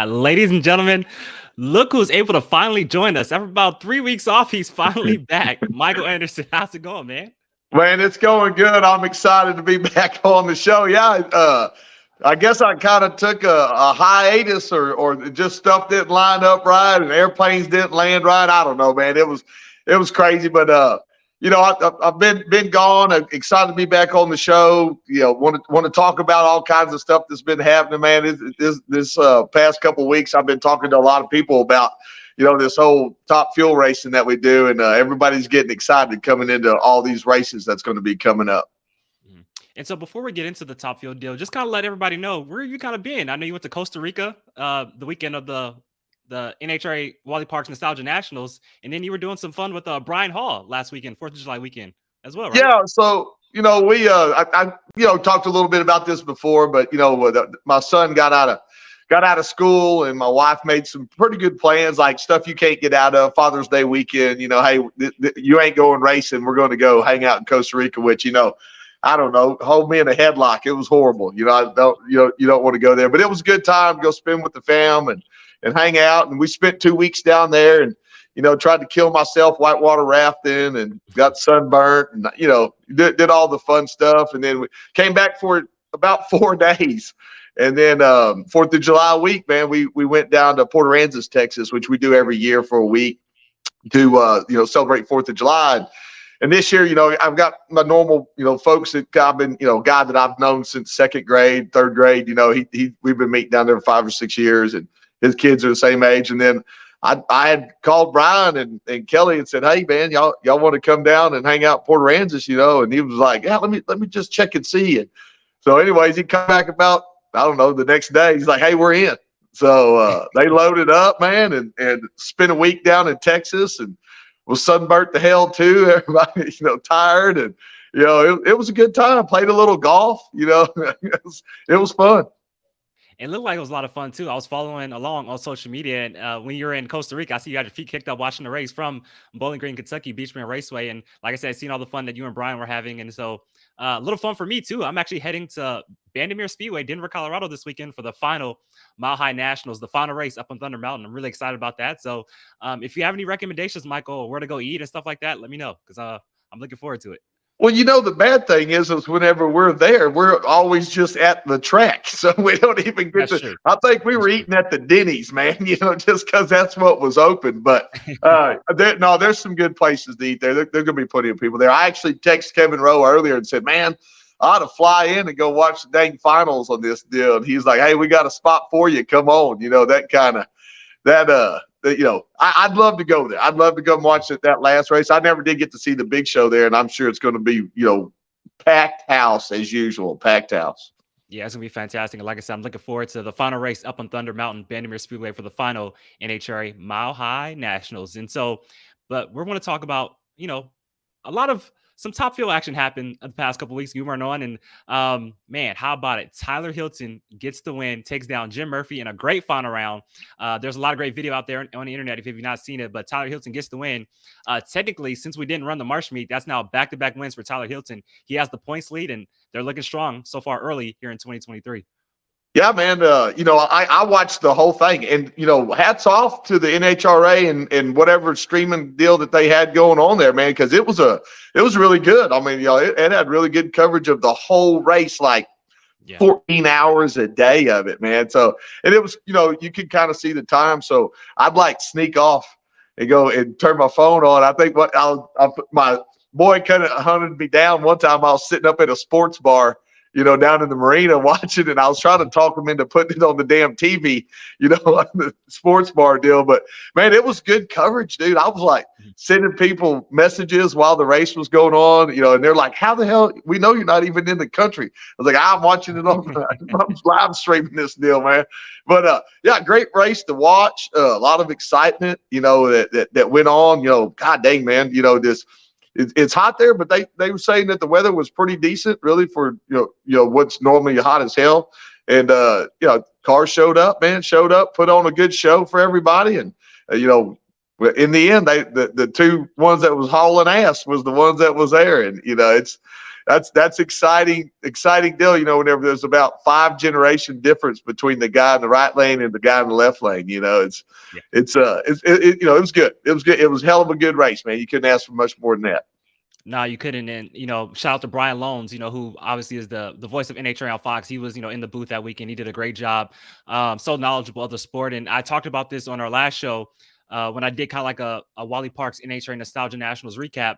Ladies and gentlemen, look who's able to finally join us. After about 3 weeks off, he's finally back. Michael Anderson, how's it going, man? Man, it's going good. I'm excited to be back on the show. I guess I kind of took a hiatus or just stuff didn't line up right and airplanes didn't land right. I don't know, man. It was crazy, but I've been gone. I'm excited to be back on the show. Want to talk about all kinds of stuff that's been happening, man. This past couple of weeks, I've been talking to a lot of people about this whole top fuel racing that we do, and everybody's getting excited coming into all these races that's going to be coming up. And so before we get into the top field deal, just kind of let everybody know where you kind of been. I know you went to Costa Rica the weekend of the NHRA Wally Parks Nostalgia Nationals, and then you were doing some fun with Brian Hall last weekend, 4th of July weekend as well, right? Yeah, so we I talked a little bit about this before, but my son got out of school, and my wife made some pretty good plans, like stuff you can't get out of. Father's Day weekend, hey, you ain't going racing. We're going to go hang out in Costa Rica, which I don't know, hold me in a headlock. It was horrible. You don't want to go there, but it was a good time to go spend with the fam and hang out. And we spent 2 weeks down there, and tried to kill myself whitewater rafting and got sunburnt and did all the fun stuff. And then we came back for about 4 days. And then 4th of July week, man, we went down to Port Aransas, Texas, which we do every year for a week to celebrate 4th of July. And this year, I've got my normal, folks that I've been, guy that I've known since 2nd grade, 3rd grade. We've been meeting down there for 5 or 6 years, and his kids are the same age. And then I had called Brian and Kelly and said, "Hey, man, y'all want to come down and hang out in Port Aransas?" And he was like, "Yeah, let me just check and see." And so, anyways, he come back about, I don't know, the next day. He's like, "Hey, we're in." So they loaded up, man, and spent a week down in Texas and was sunburnt to hell too. Everybody, tired, and it was a good time. Played a little golf. It was fun. It looked like it was a lot of fun too. I was following along on social media, and when you were in Costa Rica, I see you had your feet kicked up watching the race from Bowling Green, Kentucky, Beachman Raceway. And like I said, I seen all the fun that you and Brian were having, and so a little fun for me too. I'm actually heading to Bandimere Speedway, Denver, Colorado this weekend for the final Mile High Nationals, the final race up on Thunder Mountain. I'm really excited about that. So if you have any recommendations, Michael, where to go eat and stuff like that, let me know, because I'm looking forward to it. Well, the bad thing is whenever we're there, we're always just at the track. So we don't even get to. I think we were eating at the Denny's, man, just because that's what was open. But there's some good places to eat there. There's going to be plenty of people there. I actually texted Kevin Rowe earlier and said, "Man, I ought to fly in and go watch the dang finals on this deal." And he's like, "Hey, we got a spot for you. Come on." That kind of I'd love to go there. I'd love to go and watch that last race. I never did get to see the big show there, and I'm sure it's going to be, packed house as usual, packed house. Yeah, it's going to be fantastic. And like I said, I'm looking forward to the final race up on Thunder Mountain, Bandimere Speedway, for the final NHRA Mile High Nationals. And so, but we're going to talk about, some top field action happened the past couple of weeks. You weren't on, and man, how about it? Tyler Hilton gets the win, takes down Jim Murphy in a great final round. There's a lot of great video out there on the internet if you've not seen it, but Tyler Hilton gets the win. Technically, since we didn't run the Marsh meet, that's now back-to-back wins for Tyler Hilton. He has the points lead, and they're looking strong so far early here in 2023. Yeah, man. I watched the whole thing, and hats off to the NHRA and whatever streaming deal that they had going on there, man, because it was really good. I mean, it had really good coverage of the whole race, like 14 hours a day of it, man. So, and it was, you could kind of see the time. So I'd like sneak off and go and turn my phone on. I think my boy kind of hunted me down one time. I was sitting up at a sports bar, down in the marina watching, and I was trying to talk him into putting it on the damn TV, on the sports bar deal. But man, it was good coverage, dude. I was like sending people messages while the race was going on, and they're like, "How the hell? We know you're not even in the country." I was like, "I'm watching it on, I'm live streaming this deal, man." But yeah, great race to watch. A lot of excitement, that went on. God dang, man, this. It's hot there, but they were saying that the weather was pretty decent, really, for what's normally hot as hell. And cars showed up, put on a good show for everybody, and But in the end, the two ones that was hauling ass was the ones that was there, and that's exciting deal. Whenever there's about 5 generation difference between the guy in the right lane and the guy in the left lane, it was good. It was good. It was hell of a good race, man. You couldn't ask for much more than that. No, you couldn't. And, shout out to Brian Loans, who obviously is the voice of NHRA on Fox. He was, in the booth that weekend. He did a great job. So knowledgeable of the sport. And I talked about this on our last show when I did kind of like a Wally Parks NHRA Nostalgia Nationals recap.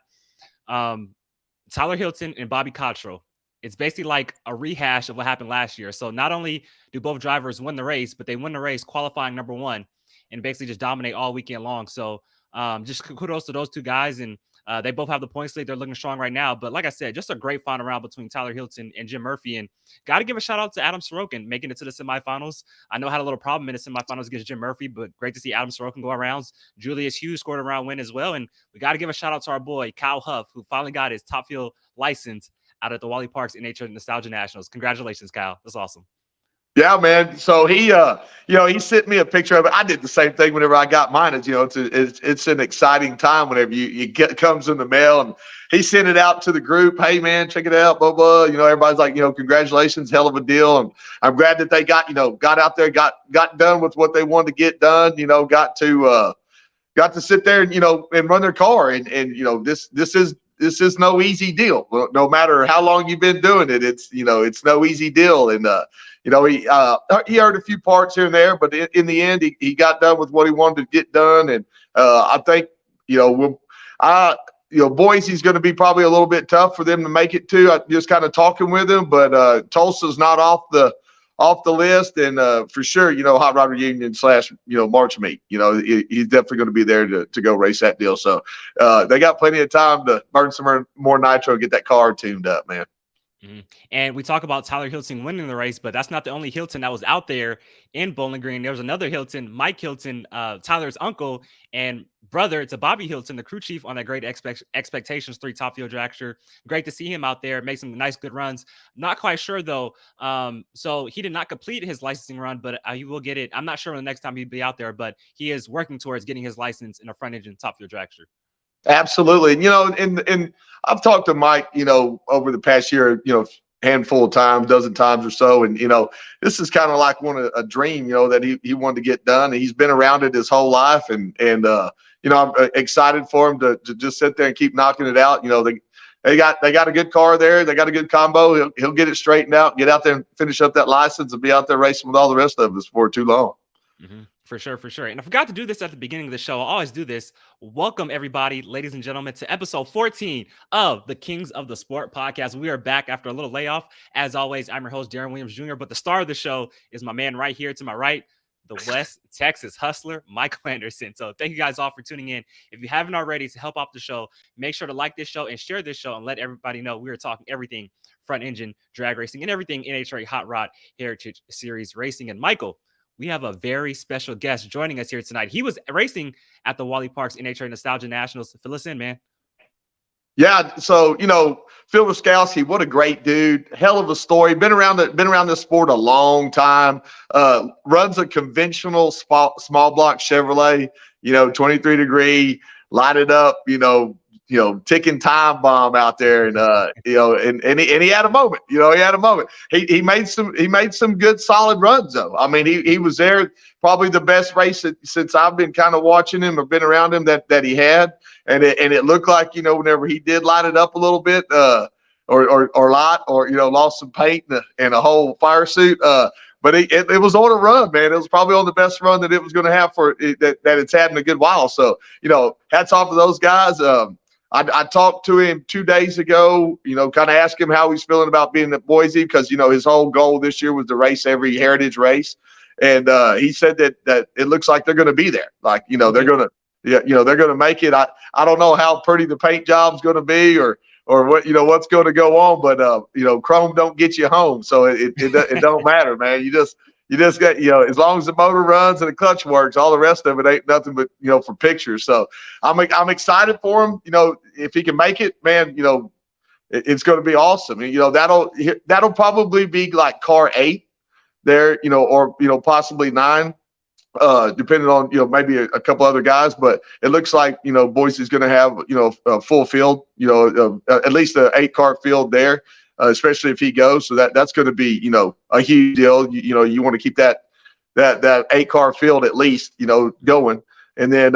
Tyler Hilton and Bobby Cottrell. It's basically like a rehash of what happened last year. So not only do both drivers win the race, but they win the race qualifying number one and basically just dominate all weekend long. So just kudos to those two guys. And they both have the points lead. They're looking strong right now. But like I said, just a great final round between Tyler Hilton and Jim Murphy. And got to give a shout out to Adam Sorokin making it to the semifinals. I know I had a little problem in the semifinals against Jim Murphy, but great to see Adam Sorokin go arounds. Julius Hughes scored a round win as well. And we got to give a shout out to our boy, Kyle Huff, who finally got his top field license out at the Wally Parks NHRA Nostalgia Nationals. Congratulations, Kyle. That's awesome. Yeah, man. So he sent me a picture of it. I did the same thing whenever I got mine. It's an exciting time whenever you get comes in the mail, and he sent it out to the group. Hey, man, check it out. Blah blah. Everybody's like, congratulations, hell of a deal. And I'm glad that they got out there, got done with what they wanted to get done. Got to sit there and run their car. And this is no easy deal. No matter how long you've been doing it, it's no easy deal. And he heard a few parts here and there, but in the end, he got done with what he wanted to get done. And I think Boise's going to be probably a little bit tough for them to make it to. I just kind of talking with him, but Tulsa's not off the list, and for sure, Hot Rod Reunion / March Meet. He's definitely going to be there to go race that deal. So they got plenty of time to burn some more nitro and get that car tuned up, man. Mm-hmm. And we talk about Tyler Hilton winning the race, but that's not the only Hilton that was out there in Bowling Green. There was another Hilton, Mike Hilton, Tyler's uncle and brother to Bobby Hilton, the crew chief on that Great Expectations 3 Top Fuel Dragster. Great to see him out there, make some nice, good runs. Not quite sure though. So he did not complete his licensing run, but he will get it. I'm not sure when the next time he'd be out there, but he is working towards getting his license in a front engine Top Fuel Dragster. Absolutely. And I've talked to Mike, over the past year, handful of times, dozen times or so. And, this is kind of like a dream, that he wanted to get done. And he's been around it his whole life. And I'm excited for him to just sit there and keep knocking it out. They got a good car there. They got a good combo. He'll get it straightened out, get out there and finish up that license and be out there racing with all the rest of us before too long. Mm-hmm. For sure. And I forgot to do this at the beginning of the show. I always do this. Welcome, everybody, ladies and gentlemen, to episode 14 of the Kings of the Sport podcast. We are back after a little layoff. As always, I'm your host, Darren Williams Jr., but the star of the show is my man right here to my right, the West Texas hustler, Michael Anderson. So thank you guys all for tuning in. If you haven't already, to help out the show, make sure to like this show and share this show and let everybody know we are talking everything front engine, drag racing, and everything NHRA Hot Rod Heritage Series racing. And Michael, we have a very special guest joining us here tonight. He was racing at the Wally Parks NHRA Nostalgia Nationals. Fill us in, man. Yeah, so Phil Ruskowski, what a great dude! Hell of a story. Been around this sport a long time. Runs a conventional small block Chevrolet. 23 degree, light it up. Ticking time bomb out there, and and he had a moment. He had a moment. He made some good solid runs though. I mean, he was there, probably the best race since I've been kind of watching him or been around him that he had, and it looked like whenever he did light it up a little bit, lost some paint and a whole fire suit. But it was on a run, man. It was probably on the best run that it was going to have that it's had in a good while. So hats off to those guys. I talked to him 2 days ago, kind of asked him how he's feeling about being at Boise because, his whole goal this year was to race every heritage race. And he said that it looks like they're going to be there. Like, they're going to, they're going to make it. I don't know how pretty the paint job's going to be or what, what's going to go on, but, chrome don't get you home. So it don't matter, man. You just got, as long as the motor runs and the clutch works, all the rest of it ain't nothing but, for pictures. So I'm excited for him. If he can make it, man, it's going to be awesome. And, that'll probably be like car 8 there, or, possibly 9. depending on maybe a couple other guys. But it looks like Boise's going to have a full field, at least an 8-car field there, especially if he goes. So that's going to be a huge deal. You want to keep that 8-car field at least going, and then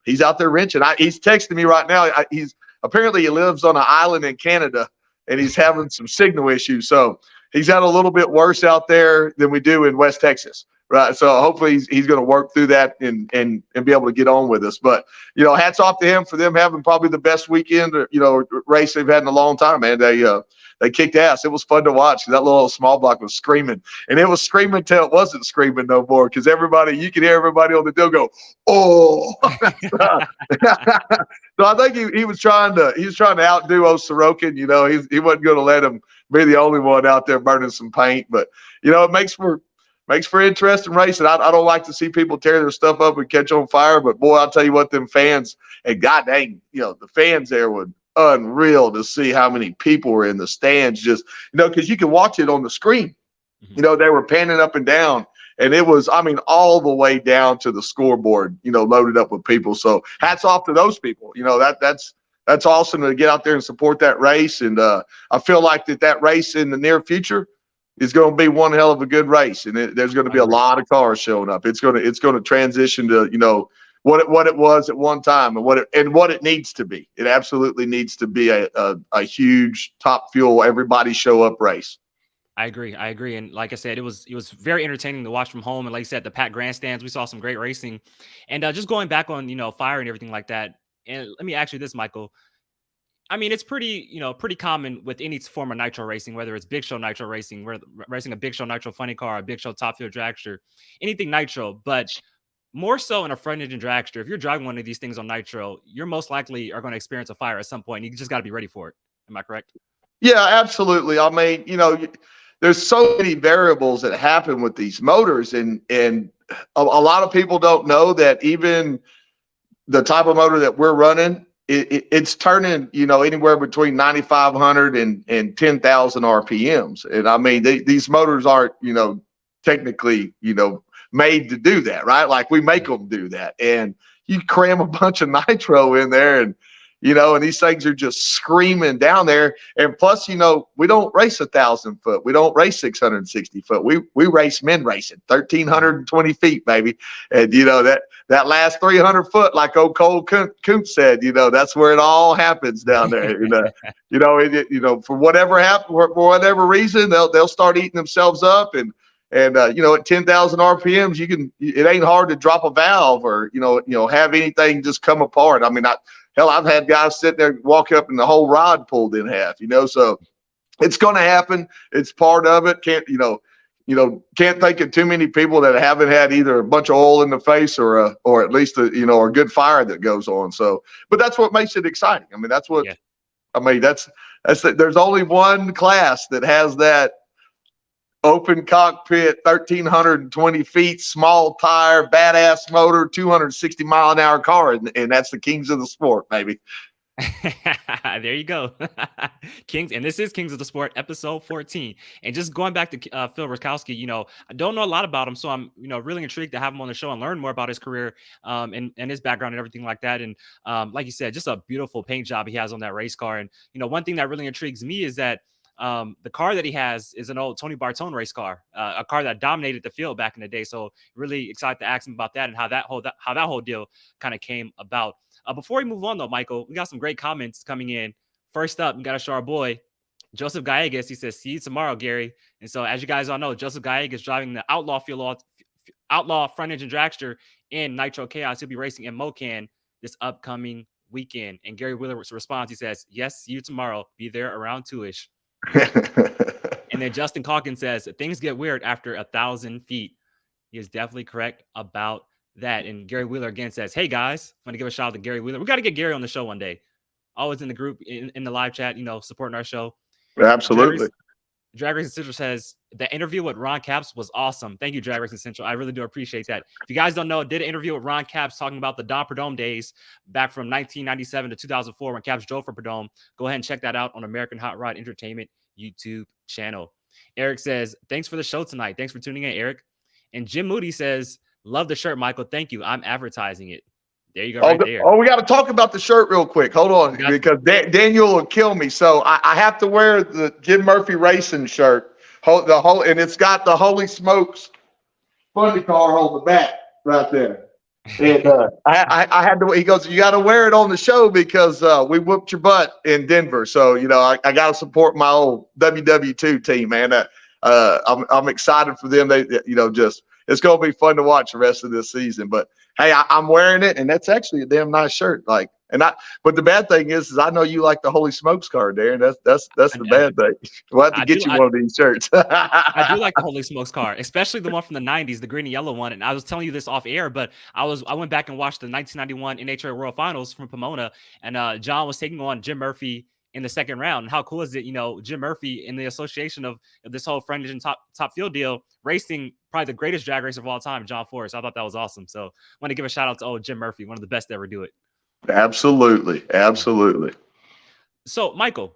he's out there wrenching. He's texting me right now. He's apparently he lives on an island in Canada, and he's having some signal issues. So he's had a little bit worse out there than we do in West Texas. Right. So hopefully he's going to work through that and be able to get on with us. But, hats off to him for them having probably the best weekend, race they've had in a long time, man. They kicked ass. It was fun to watch. That little small block was screaming. And it was screaming till it wasn't screaming no more because you could hear everybody on the deal go, oh. So I think he was trying to outdo Sorokin. He wasn't going to let him be the only one out there burning some paint. But, it makes for interesting racing. I don't like to see people tear their stuff up and catch on fire, but boy, I'll tell you what, them fans, and god dang, the fans there were unreal to see how many people were in the stands, just because you can watch it on the screen. Mm-hmm. They were panning up and down, and it was, all the way down to the scoreboard, loaded up with people. So hats off to those people. That's awesome to get out there and support that race. And I feel like that race in the near future is going to be one hell of a good race, and there's going to be a lot of cars showing up. It's going to transition to what it was at one time and what it needs to be. It absolutely needs to be a huge top fuel, everybody show up race. I agree. And like I said, it was very entertaining to watch from home. And like you said, the packed grandstands, we saw some great racing. And just going back on fire and everything like that. And let me ask you this, Michael. I mean, it's pretty common with any form of nitro racing, whether it's Big Show nitro racing, where racing a Big Show nitro funny car, a Big Show top fuel dragster, anything nitro, but more so in a front engine dragster. If you're driving one of these things on nitro, you're most likely are going to experience a fire at some point. You just got to be ready for it. Am I correct? Yeah, absolutely. I mean, there's so many variables that happen with these motors, and a lot of people don't know that even the type of motor that we're running, it's turning, anywhere between 9,500 and 10,000 RPMs. And I mean, these motors aren't, technically, made to do that, right? Like we make them do that. And you cram a bunch of nitro in there and these things are just screaming down there. And plus, we don't race 1,000 foot. We don't race 660 foot. We race men racing 1,320 feet, baby. And, that last 300 foot, like old Cole Koontz said, that's where it all happens down there. For whatever reason, they'll start eating themselves up. And at 10,000 RPMs, it ain't hard to drop a valve or, have anything just come apart. I mean, I've had guys sit there, walk up, and the whole rod pulled in half. So it's going to happen. It's part of it. Can't think of too many people that haven't had either a bunch of oil in the face or at least a good fire that goes on. So, but that's what makes it exciting. I mean, that's what. Yeah. I mean, there's only one class that has that open cockpit, 1,320 feet, small tire, badass motor, 260-mile-an-hour car, and that's the Kings of the Sport, baby. There you go. Kings, and this is Kings of the Sport, episode 14. And just going back to Phil Ruskowski, I don't know a lot about him, so I'm, really intrigued to have him on the show and learn more about his career and his background and everything like that. And like you said, just a beautiful paint job he has on that race car. And, one thing that really intrigues me is that the car that he has is an old Tony Bartone race car, a car that dominated the field back in the day. So really excited to ask him about that and how that whole deal kind of came about. Before we move on, though, Michael, we got some great comments coming in. First up, we got to show our boy, Joseph Gallegos. He says, "See you tomorrow, Gary." And so, as you guys all know, Joseph Gallegos is driving the Outlaw front engine dragster in Nitro Chaos. He'll be racing in Mocan this upcoming weekend. And Gary Wheeler responds, he says, "Yes, see you tomorrow. Be there around 2-ish." And then Justin Calkins says, "Things get weird after 1,000 feet." He is definitely correct about that. And Gary Wheeler again says, "Hey guys, I want to give a shout out to Gary Wheeler. We got to get Gary on the show one day. Always in the group, in the live chat, supporting our show." Absolutely. Drag Racing Central says the interview with Ron Capps was awesome. Thank you, Drag Racing Central. I really do appreciate that. If you guys don't know, I did an interview with Ron Capps talking about the Dom Perdome days back from 1997 to 2004 when Capps drove for Perdome. Go ahead and check that out on American Hot Rod Entertainment YouTube channel. Eric says, "Thanks for the show tonight." Thanks for tuning in, Eric. And Jim Moody says, "Love the shirt, Michael. Thank you. I'm advertising it." There you go, Oh, right there. we got to talk about the shirt real quick. Hold We on, got because Daniel will kill me. So I have to wear the Jim Murphy Racing shirt, and it's got the Holy Smokes funny car on the back right there. And I had to. He goes, "You got to wear it on the show because we whooped your butt in Denver." So I got to support my old WW2 team, man. I'm excited for them. They just it's gonna be fun to watch the rest of this season. But hey, I'm wearing it, and that's actually a damn nice shirt. But the bad thing is I know you like the Holy Smokes card, Darren. That's the I, bad thing. We'll have to I get do. you one of these shirts. I do like the Holy Smokes car, especially the one from the '90s, the green and yellow one. And I was telling you this off air, but I went back and watched the 1991 NHRA World Finals from Pomona, and John was taking on Jim Murphy in the second round. And how cool is it? Jim Murphy in the association of this whole frontage and top field deal, racing probably the greatest drag racer of all time, John Forrest. I thought that was awesome. So I want to give a shout out to old Jim Murphy, one of the best to ever do it. Absolutely, absolutely. So Michael,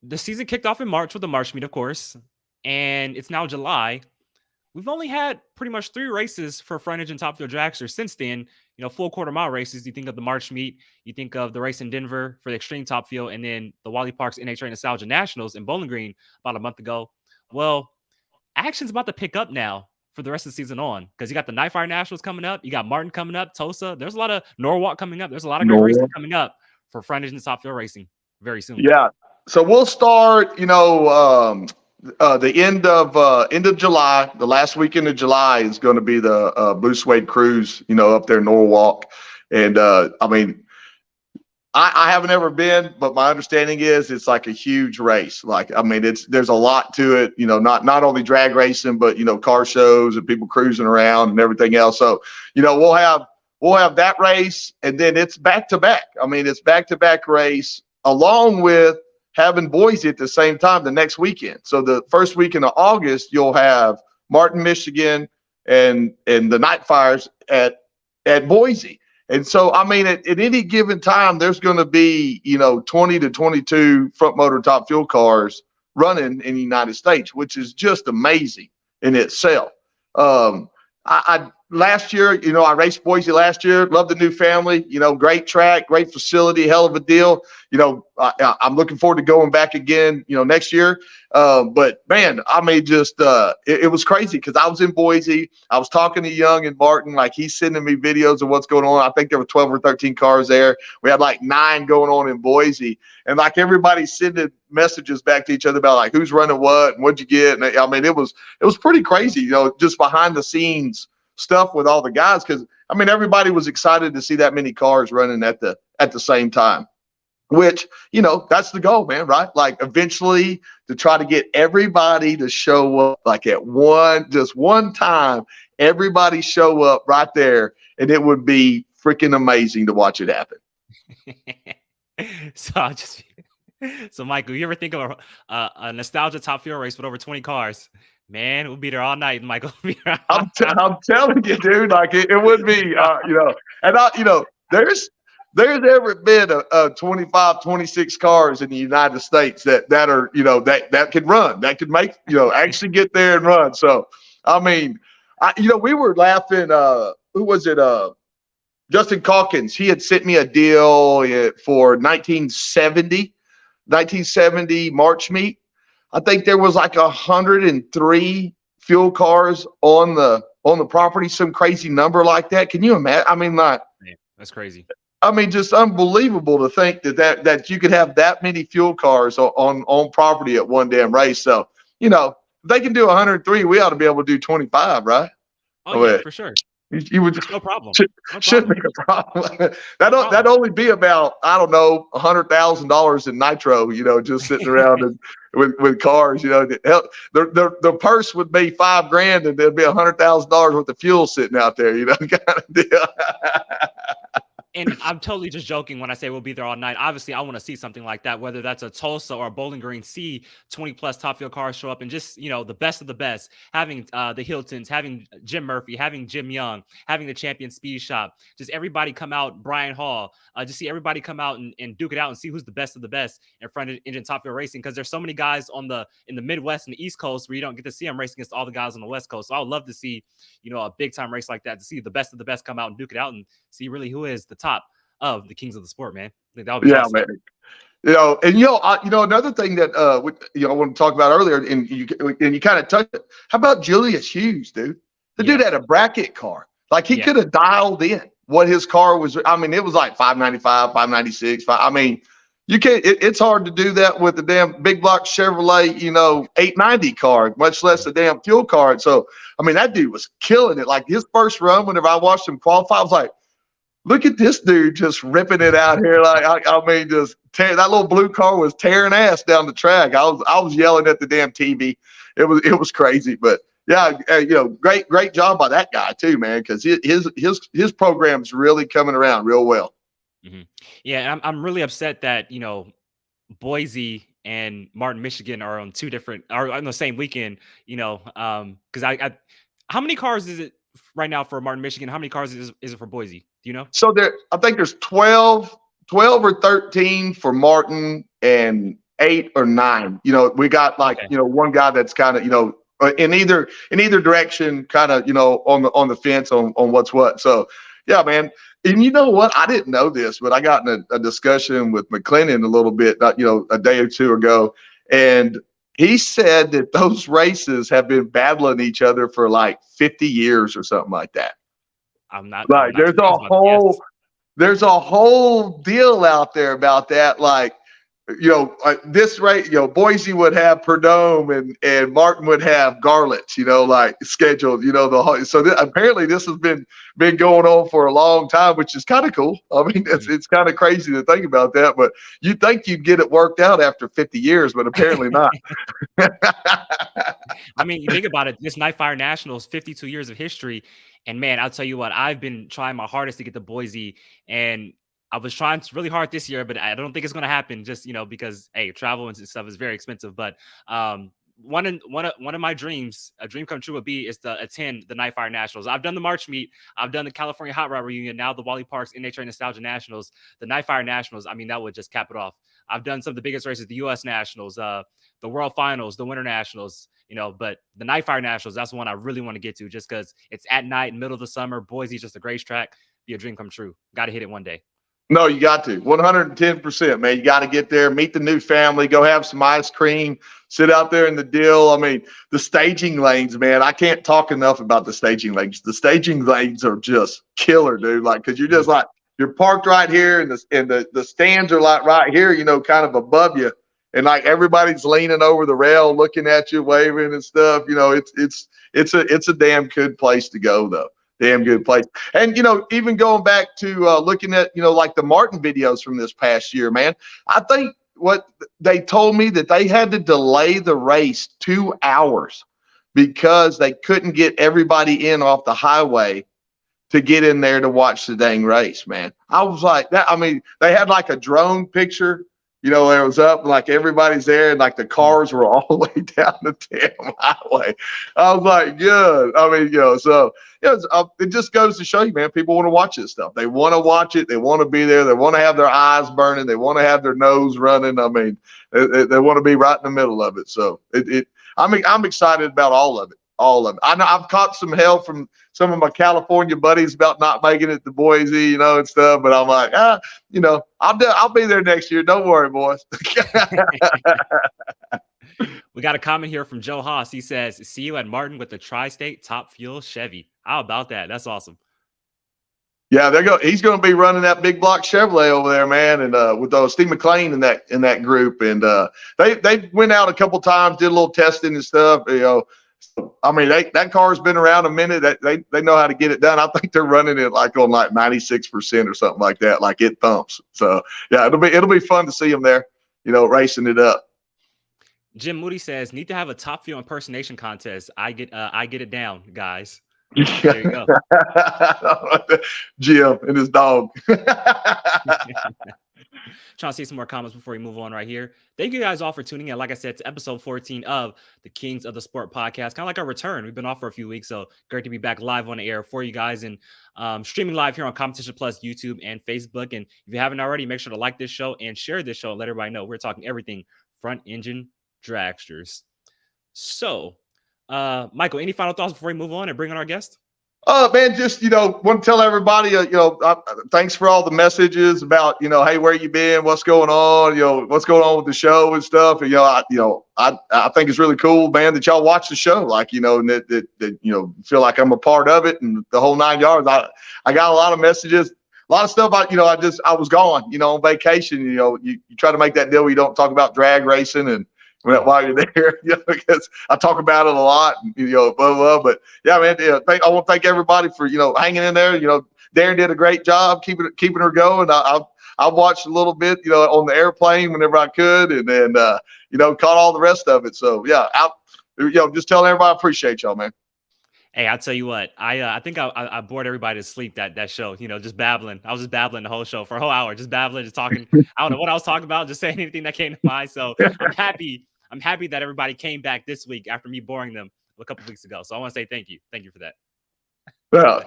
the season kicked off in March with the March meet, of course, and it's now July. We've only had pretty much 3 races for frontage and top field dragsters since then. Full quarter mile races. You think of the March meet, you think of the race in Denver for the extreme top field, and then the Wally Parks NHRA Nostalgia Nationals in Bowling Green about a month ago. Well, action's about to pick up now for the rest of the season on, because you got the Nightfire Nationals coming up. You got Martin coming up, Tulsa. There's a lot of Norwalk coming up. There's a lot of great races coming up for frontage and top field racing very soon. Yeah. So we'll start, the end of July. The last weekend of July is going to be the Blue Suede Cruise, up there in Norwalk. And I haven't ever been, but my understanding is it's like a huge race. There's a lot to it, not only drag racing, but car shows and people cruising around and everything else. So, we'll have that race, and then it's back to back. It's back to back race along with having Boise at the same time the next weekend. So the first weekend of August, you'll have Martin, Michigan, and the Night Fires at Boise. And so, at any given time, there's going to be, 20 to 22 front motor top fuel cars running in the United States, which is just amazing in itself. I last year, I raced Boise last year. Loved the new family. Great track, great facility, hell of a deal. I'm looking forward to going back again, next year. But man, it was crazy because I was in Boise. I was talking to Young and Martin, like he's sending me videos of what's going on. I think there were 12 or 13 cars there. We had like 9 going on in Boise, and like everybody's sending messages back to each other about like who's running what and what'd you get. And it was pretty crazy, just behind the scenes stuff with all the guys, because everybody was excited to see that many cars running at the same time, which that's the goal, man, right? Like eventually to try to get everybody to show up like at one time, everybody show up right there, and it would be freaking amazing to watch it happen. So Michael, you ever think of a nostalgia top fuel race with over 20 cars? Man, we'll be there all night, Michael. I'm telling you, dude, like it would be, there's ever been a 25, 26 cars in the United States that are, that could run, that could make, actually get there and run. So, we were laughing, who was it? Justin Calkins, he had sent me a deal for 1970 March meet. I think there was like 103 fuel cars on the property, some crazy number like that. Can you imagine? That's crazy. Just unbelievable to think that you could have that many fuel cars on property at one damn race. So, if they can do 103, we ought to be able to do 25, right? Oh yeah, for sure. You would no problem. Shouldn't be a problem. That'd only be about, I don't know, $100,000 in nitro, just sitting around and with cars, the purse would be $5,000 and there'd be $100,000 worth of fuel sitting out there, kind of deal. And I'm totally just joking when I say we'll be there all night. Obviously, I want to see something like that, whether that's a Tulsa or a Bowling Green. See 20 plus top field cars show up, and just the best of the best. Having the Hiltons, having Jim Murphy, having Jim Young, having the Champion Speed Shop. Just everybody come out. Brian Hall. Just see everybody come out and duke it out and see who's the best of the best in front of engine top field racing. Because there's so many guys in the Midwest and the East Coast where you don't get to see them racing against all the guys on the West Coast. So I would love to see a big time race like that, to see the best of the best come out and duke it out and see really who is the top of the kings of the sport, man. I think that would be Yeah, awesome. man. Another thing that I want to talk about earlier, and you kind of touched it. How about Julius Hughes, dude? The dude Yeah. had a bracket car. Like he Yeah. could have dialed in what his car was. I mean, it was like 595, 596. I mean, you can't. It's hard to do that with the damn big block Chevrolet, 890 car, much less a damn fuel card. So, I mean, that dude was killing it. Like his first run, whenever I watched him qualify, I was like, look at this dude just ripping it out here. Like I mean, that little blue car was tearing ass down the track. I was yelling at the damn TV. It was crazy, but yeah, great job by that guy too, man, because his program's really coming around real well. Mhm. Yeah, I'm really upset that Boise and Martin, Michigan are on the same weekend. Because how many cars is it right now for Martin, Michigan? How many cars is it for Boise? Do you know? So I think there's 12 or 13 for Martin and 8 or 9. We got like, Okay. one guy that's kind of, in either direction, kind of, on the fence on what's what. So yeah, man. And you know what? I didn't know this, but I got in a discussion with McLennan a little bit, a day or two ago. And he said that those races have been battling each other for like 50 years or something like that. I'm Like not surprised about that. Yes. there's a whole deal out there about that. Like, this rate, Boise would have Perdome and Martin would have Garlits, like scheduled, the whole, so apparently this has been going on for a long time, which is kind of cool. I mean, it's kind of crazy to think about that, but you'd think you'd get it worked out after 50 years, but apparently not. I mean, you think about it, this Night Fire Nationals, 52 years of history. And man, I'll tell you what, I've been trying my hardest to get to Boise, and I was trying really hard this year, but I don't think it's going to happen just, because, hey, travel and stuff is very expensive. But one of my dreams, a dream come true would be is to attend the Night Fire Nationals. I've done the March meet. I've done the California Hot Rod reunion. Now the Wally Parks NHRA Nostalgia Nationals, the Night Fire Nationals. I mean, that would just cap it off. I've done some of the biggest races, the U.S. Nationals, the World Finals, the Winter Nationals, but the Night Fire Nationals, that's the one I really want to get to just because it's at night, middle of the summer. Boise's just a great track. Be a dream come true. Got to hit it one day. No, you got to 110%, man. You got to get there, meet the new family, go have some ice cream, sit out there in the deal. I mean, the staging lanes, man. I can't talk enough about the staging lanes. The staging lanes are just killer, dude. Like, because you're just like you're parked right here, and the stands are like right here, kind of above you, and like everybody's leaning over the rail, looking at you, waving and stuff. It's a damn good place to go, though. Damn good place. And, even going back to looking at, like the Martin videos from this past year, man, I think what they told me that they had to delay the race 2 hours because they couldn't get everybody in off the highway to get in there to watch the dang race, man. I was like that. I mean, they had like a drone picture, it was up and like everybody's there and like the cars were all the way down the damn highway. I was like, good. I mean, so it just goes to show you, man, people want to watch this stuff. They want to watch it. They want to be there. They want to have their eyes burning. They want to have their nose running. I mean, they want to be right in the middle of it. So I'm excited about all of it. All of it. I know I've caught some hell from some of my California buddies about not making it to Boise, and stuff. But I'm like, I'll be there next year. Don't worry, boys. We got a comment here from Joe Haas. He says, "See you at Martin with the Tri-State Top Fuel Chevy." How about that? That's awesome. Yeah, he's going to be running that big block Chevrolet over there, man, and with Steve McLean in that group, and they went out a couple times, did a little testing and stuff, I mean, that car's been around a minute. They know how to get it done. I think they're running it like on like 96% or something like that. Like it thumps. So yeah, it'll be fun to see them there, racing it up. Jim Moody says, "Need to have a Top Fuel impersonation contest. I get it down, guys." There you go. Jim and his dog. Trying to see some more comments before we move on right here. Thank you guys all for tuning in. Like I said, to episode 14 of the Kings of the Sport podcast. Kind of like our return. We've been off for a few weeks, so great to be back live on the air for you guys and streaming live here on Competition Plus, YouTube, and Facebook. And if you haven't already, make sure to like this show and share this show and let everybody know we're talking everything front engine dragsters. So, Michael, any final thoughts before we move on and bring on our guest? Man, just, want to tell everybody, thanks for all the messages about, hey, where you been? What's going on? What's going on with the show and stuff. And, I think it's really cool, man, that y'all watch the show, like, and that feel like I'm a part of it and the whole 9 yards. I got a lot of messages, a lot of stuff. I was gone, on vacation. You try to make that deal where you don't talk about drag racing and while you're there, because I talk about it a lot, blah, blah. But yeah, man, I want to thank everybody for, hanging in there. Darren did a great job keeping her going. I watched a little bit, on the airplane whenever I could, and then, caught all the rest of it. So yeah, just telling everybody I appreciate y'all, man. Hey, I'll tell you what, I think I bored everybody to sleep that show, just babbling. I was just babbling the whole show for a whole hour, just babbling, just talking. I don't know what I was talking about, just saying anything that came to mind. So I'm happy that everybody came back this week after me boring them a couple weeks ago. So I want to say thank you. Thank you for that. Yeah.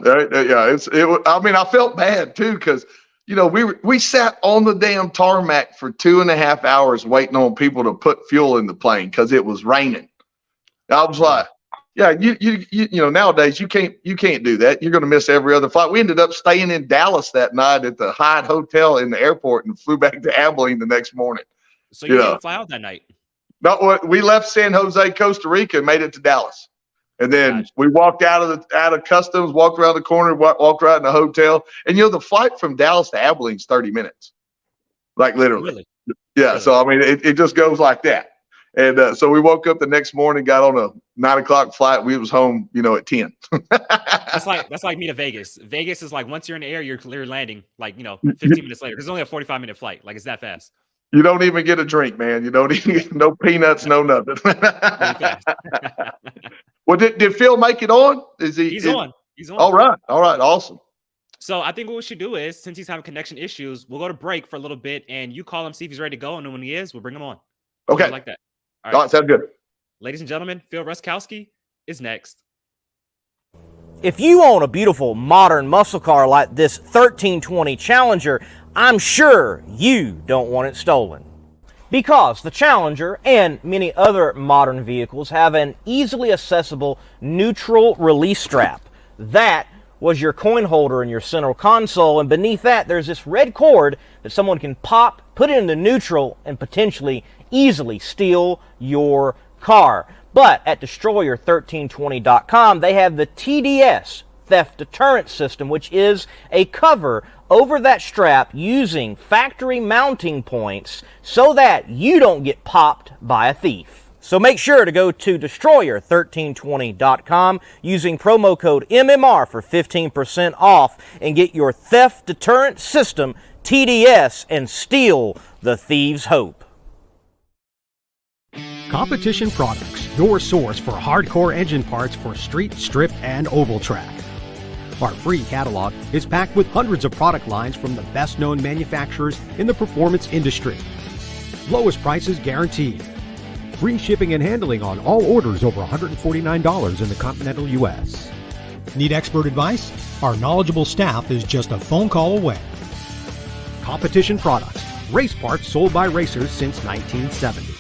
I felt bad too, because, we sat on the damn tarmac for 2.5 hours waiting on people to put fuel in the plane because it was raining. I was like, yeah, nowadays you can't do that. You're going to miss every other flight. We ended up staying in Dallas that night at the Hyatt Hotel in the airport and flew back to Abilene the next morning. So you didn't fly out that night? No, we left San Jose, Costa Rica, and made it to Dallas, and then we walked out of customs, walked around the corner, walked right in the hotel, and the flight from Dallas to Abilene is 30 minutes, like literally. Really? Yeah. Really? So it just goes like that, and so we woke up the next morning, got on a 9 o'clock flight. We was home, at 10. That's like me to Vegas. Vegas is like once you're in the air, you're landing like 15 minutes later. It's only a 45-minute flight. Like it's that fast. You don't even get a drink, man. You don't even no peanuts, no nothing. Well, did Phil make it on? He's on. He's on. All right. Awesome. So I think what we should do is, since he's having connection issues, we'll go to break for a little bit, and you call him, see if he's ready to go, and then when he is, we'll bring him on. Okay. Like that. All right. Sounds good. Ladies and gentlemen, Phil Ruskowski is next. If you own a beautiful modern muscle car like this 1320 Challenger, I'm sure you don't want it stolen. Because the Challenger and many other modern vehicles have an easily accessible neutral release strap. That was your coin holder in your central console, and beneath that there's this red cord that someone can pop, put it into neutral, and potentially easily steal your car. But at destroyer1320.com, they have the TDS, Theft Deterrent System, which is a cover over that strap using factory mounting points so that you don't get popped by a thief. So make sure to go to destroyer1320.com using promo code MMR for 15% off and get your Theft Deterrent System TDS and steal the thief's hope. Competition Products, your source for hardcore engine parts for street, strip, and oval track. Our free catalog is packed with hundreds of product lines from the best-known manufacturers in the performance industry. Lowest prices guaranteed. Free shipping and handling on all orders over $149 in the continental U.S. Need expert advice? Our knowledgeable staff is just a phone call away. Competition Products, race parts sold by racers since 1970.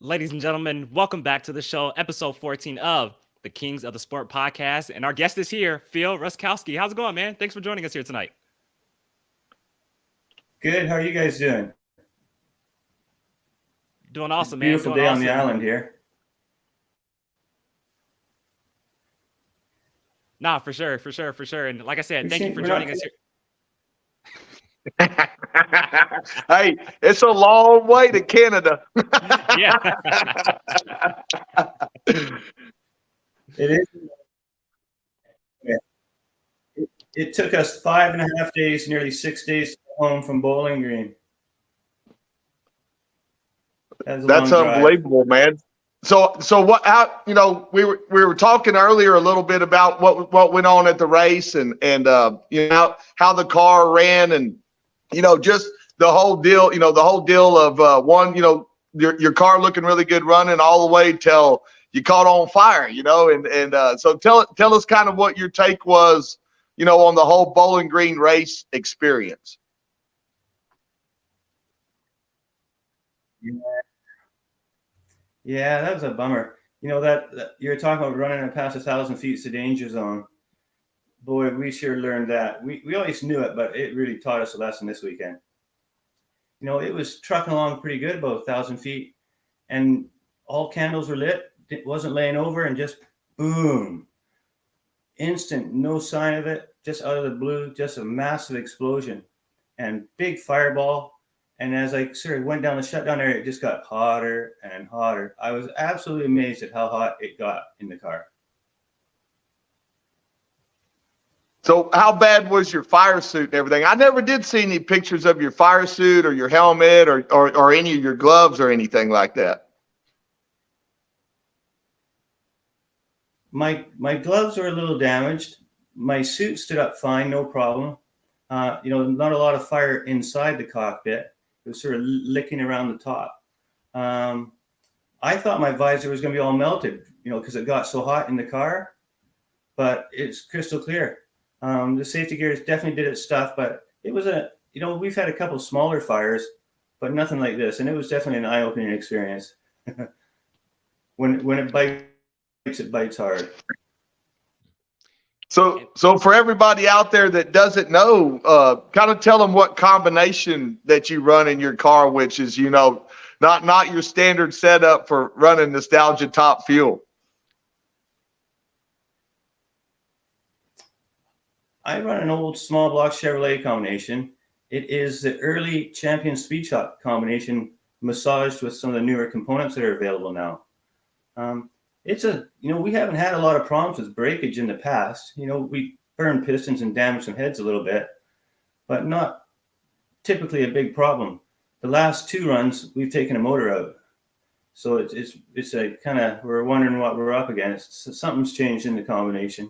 Ladies and gentlemen, welcome back to the show, episode 14 of the Kings of the Sport podcast. And our guest is here, Phil Ruskowski. How's it going, man? Thanks for joining us here tonight. Good. How are you guys doing? Doing It's a awesome, man. beautiful Doing day on the awesome. island here. Nah, for sure, for sure, for sure. And like I said, We've thank you seen for we're not joining us here. Hey, it's a long way to Canada. Yeah. it is. Yeah. It took us 5.5 days, nearly 6 days to go home from Bowling Green. That was a That's long drive. unbelievable, man. So what? How, we were talking earlier a little bit about what went on at the race, and how the car ran, and just the whole deal. The whole deal of one. Your car looking really good running all the way till you caught on fire. So tell us kind of what your take was. On the whole Bowling Green race experience. Yeah, that was a bummer. That you're talking about running past 1,000 feet is the danger zone. Boy, we sure learned that. We always knew it, but it really taught us a lesson this weekend. It was trucking along pretty good, about 1,000 feet, and all candles were lit. It wasn't laying over, and just boom, instant, no sign of it, just out of the blue, just a massive explosion and big fireball. And as I sort of went down the shutdown area, it just got hotter and hotter. I was absolutely amazed at how hot it got in the car. So how bad was your fire suit and everything? I never did see any pictures of your fire suit or your helmet or any of your gloves or anything like that. My gloves were a little damaged. My suit stood up fine, no problem. Not a lot of fire inside the cockpit. It was sort of licking around the top. I thought my visor was going to be all melted, because it got so hot in the car, but it's crystal clear. The safety gears definitely did its stuff, but it was we've had a couple smaller fires, but nothing like this. And it was definitely an eye-opening experience. When it bites, it bites hard. So for everybody out there that doesn't know, kind of tell them what combination that you run in your car, which is, not your standard setup for running Nostalgia Top Fuel. I run an old small block Chevrolet combination. It is the early Champion Speed Shop combination massaged with some of the newer components that are available now. We haven't had a lot of problems with breakage in the past. We burned pistons and damaged some heads a little bit, but not typically a big problem. The last 2 runs, we've taken a motor out. So it's a kind of, we're wondering what we're up against. So something's changed in the combination.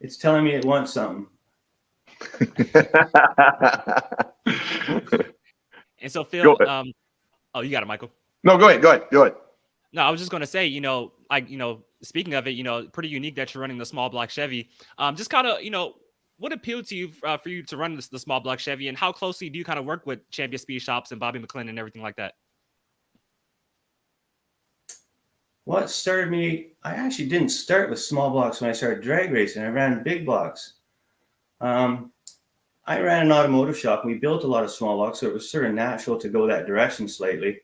It's telling me it wants something. And so, Phil, oh, you got it, Michael. No, go ahead. No, I was just going to say, speaking of it, pretty unique that you're running the small block Chevy. Just kind of, what appealed to you for you to run the small block Chevy, and how closely do you kind of work with Champion Speed Shops and Bobby McClendon and everything like that? What started me, I actually didn't start with small blocks when I started drag racing. I ran big blocks. I ran an automotive shop, and we built a lot of small blocks, so it was sort of natural to go that direction slightly.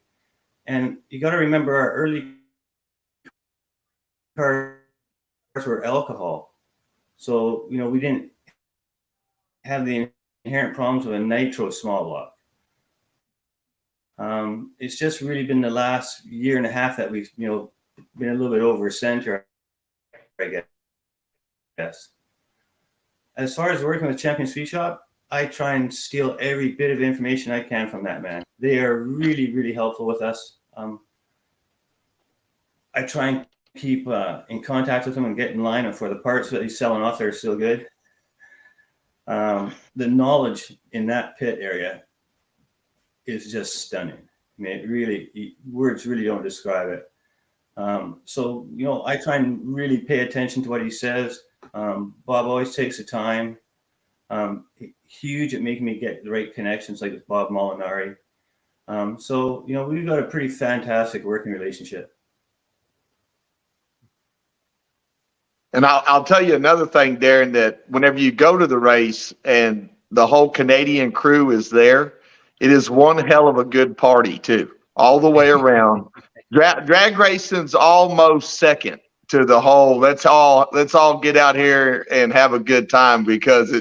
And you got to remember, our early cars were alcohol. So, we didn't have the inherent problems with a nitro small block. It's just really been the last year and a half that we've, been a little bit over center, I guess. As far as working with Champion Speed Shop, I try and steal every bit of information I can from that man. They are really, really helpful with us. I try and keep in contact with them and get in line for the parts that he's selling off. They're still good. The knowledge in that pit area is just stunning. I mean, words really don't describe it. So, I try and really pay attention to what he says. Bob always takes the time. Huge at making me get the right connections, like with Bob Molinari. So, we've got a pretty fantastic working relationship. And I'll tell you another thing, Darren, that whenever you go to the race and the whole Canadian crew is there, it is one hell of a good party too, all the way around. Drag racing's almost second to the whole. Let's all get out here and have a good time, because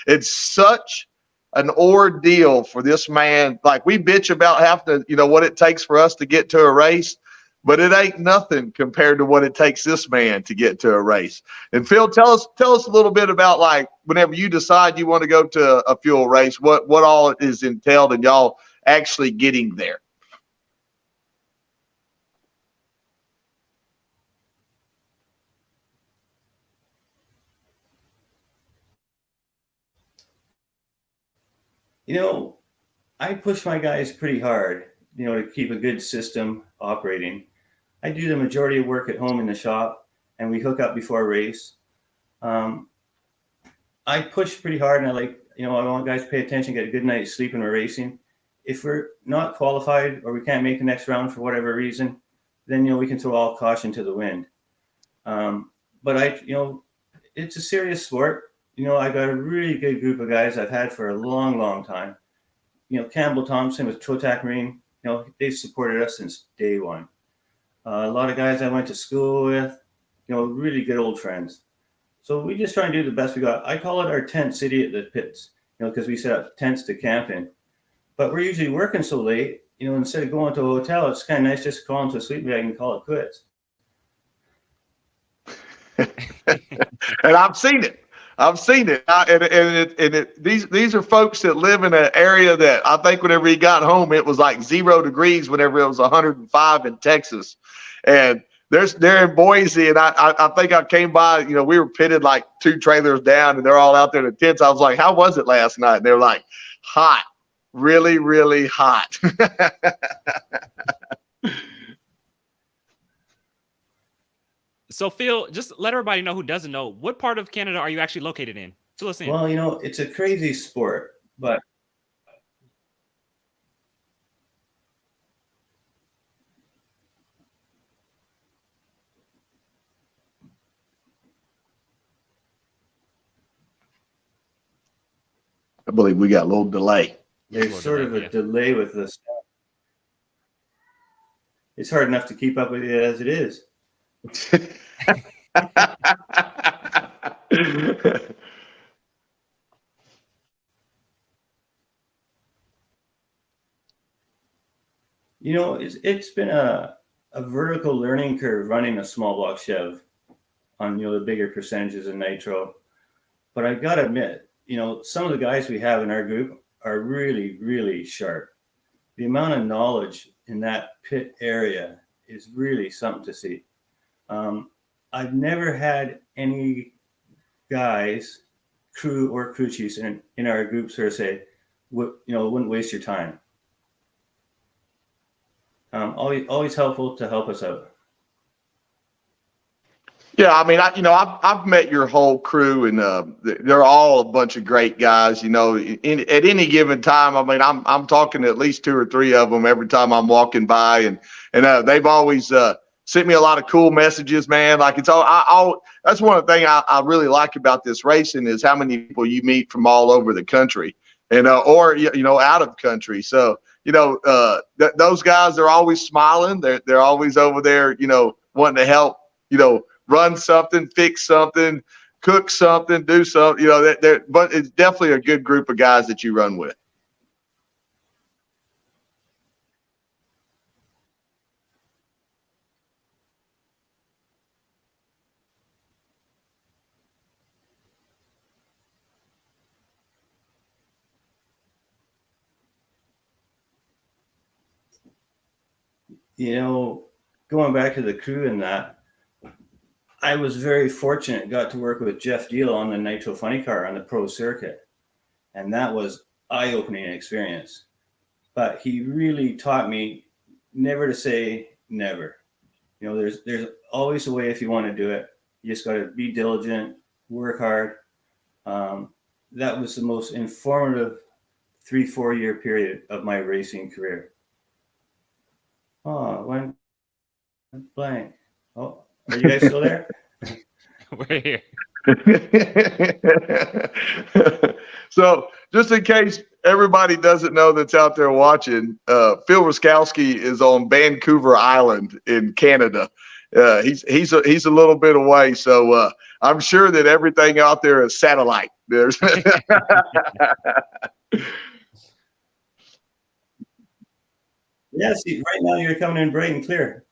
it's such an ordeal for this man. Like, we bitch about having to, what it takes for us to get to a race, but it ain't nothing compared to what it takes this man to get to a race. And Phil, tell us a little bit about, like, whenever you decide you want to go to a fuel race, what all is entailed in y'all actually getting there. I push my guys pretty hard, to keep a good system operating. I do the majority of work at home in the shop, and we hook up before a race. I push pretty hard, and I want guys to pay attention, get a good night's sleep when we're racing. If we're not qualified or we can't make the next round for whatever reason, then, we can throw all caution to the wind. But it's a serious sport. I got a really good group of guys I've had for a long, long time. Campbell Thompson with Totac Marine, they've supported us since day one. A lot of guys I went to school with, really good old friends. So we just try and do the best we got. I call it our tent city at the pits, because we set up tents to camp in. But we're usually working so late, instead of going to a hotel, it's kind of nice just to call into a sleeping bag and call it quits. And I've seen it. These are folks that live in an area that I think whenever he got home, it was like 0 degrees whenever it was 105 in Texas. And they're in Boise, and I think I came by, we were pitted like 2 trailers down, and they're all out there in the tents. I was like, how was it last night? And they're like, hot, really, really hot. So, Phil, just let everybody know who doesn't know, what part of Canada are you actually located in? Fill us in. Well, it's a crazy sport, but I believe we got a little delay. There's sort of a delay with this. It's hard enough to keep up with it as it is. It's been a vertical learning curve running a small block Chev on the bigger percentages of nitro. But I gotta admit, some of the guys we have in our group are really, really sharp. The amount of knowledge in that pit area is really something to see. I've never had any guys, crew or crew chiefs in our groups who say, wouldn't waste your time. Always helpful to help us out. Yeah, I mean, I've met your whole crew, and they're all a bunch of great guys. At any given time, I mean, I'm talking to at least 2 or 3 of them every time I'm walking by, and they've always sent me a lot of cool messages, man. Like, it's all that's one of the things I really like about this racing is how many people you meet from all over the country, and or out of country. So those guys are always smiling. They're always over there, wanting to help, run something, fix something, cook something, do something. But it's definitely a good group of guys that you run with. Going back to the crew and that, I was very fortunate, got to work with Jeff Deal on the Nitro Funny Car on the pro circuit. And that was eye-opening experience. But he really taught me never to say never. There's always a way if you want to do it. You just got to be diligent, work hard. That was the most informative 3-4 year period of my racing career. Oh, went blank. Oh, are you guys still there? We're here. So just in case everybody doesn't know that's out there watching, Phil Ruskowski is on Vancouver Island in Canada. He's a little bit away, so I'm sure that everything out there is satellite. There's Yeah, see, right now you're coming in bright and clear.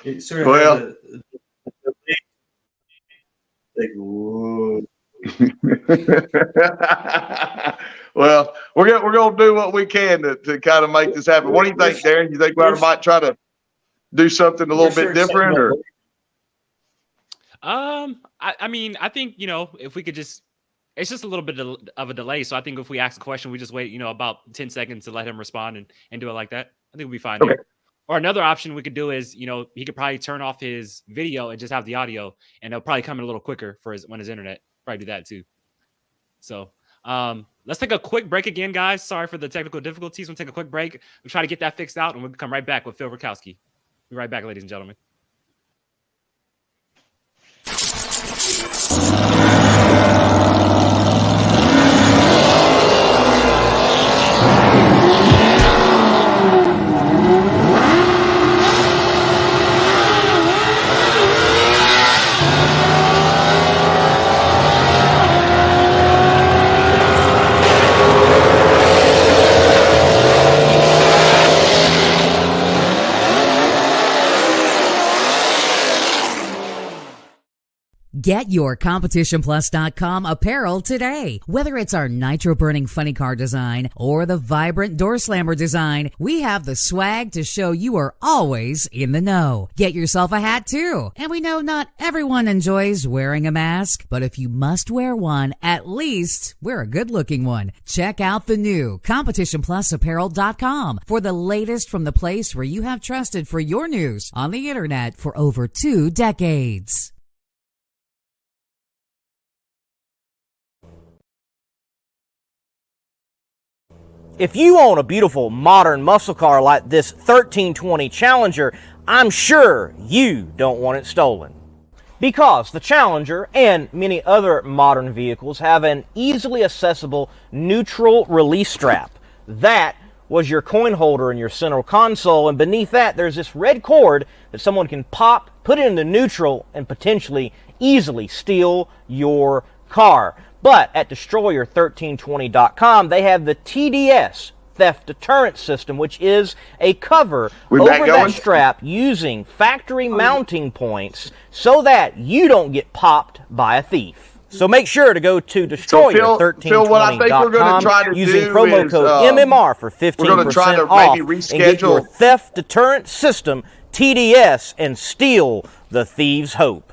It sort of Well, has like, whoa. well, we're gonna do what we can to kind of make this happen. What do you think, Darren? You think we might try to do something a little bit different, or? I mean, I think, if we could just, it's just a little bit of a delay. So I think if we ask a question, we just wait, about 10 seconds to let him respond and do it like that. I think we'll be fine Okay. there. Or another option we could do is, he could probably turn off his video and just have the audio, and it'll probably come in a little quicker for his internet. Probably do that too. So let's take a quick break again, guys. Sorry for the technical difficulties. We'll take a quick break. We'll try to get that fixed out, and we'll come right back with Phil Ruskowski. Be right back, ladies and gentlemen. Get your CompetitionPlus.com apparel today. Whether it's our nitro-burning funny car design or the vibrant door slammer design, we have the swag to show you are always in the know. Get yourself a hat too. And we know not everyone enjoys wearing a mask, but if you must wear one, at least wear a good-looking one. Check out the new CompetitionPlusApparel.com for the latest from the place where you have trusted for your news on the internet for over 2 decades. If you own a beautiful modern muscle car like this 1320 Challenger, I'm sure you don't want it stolen. Because the Challenger and many other modern vehicles have an easily accessible neutral release strap. That was your coin holder in your central console, and beneath that there's this red cord that someone can pop, put it into neutral, and potentially easily steal your car. But at destroyer1320.com, they have the TDS, Theft Deterrent System, which is a cover over that strap using factory mounting points so that you don't get popped by a thief. So make sure to go to destroyer1320.com using promo code MMR for 15% off and get your Theft Deterrent System TDS and steal the thieves' hope.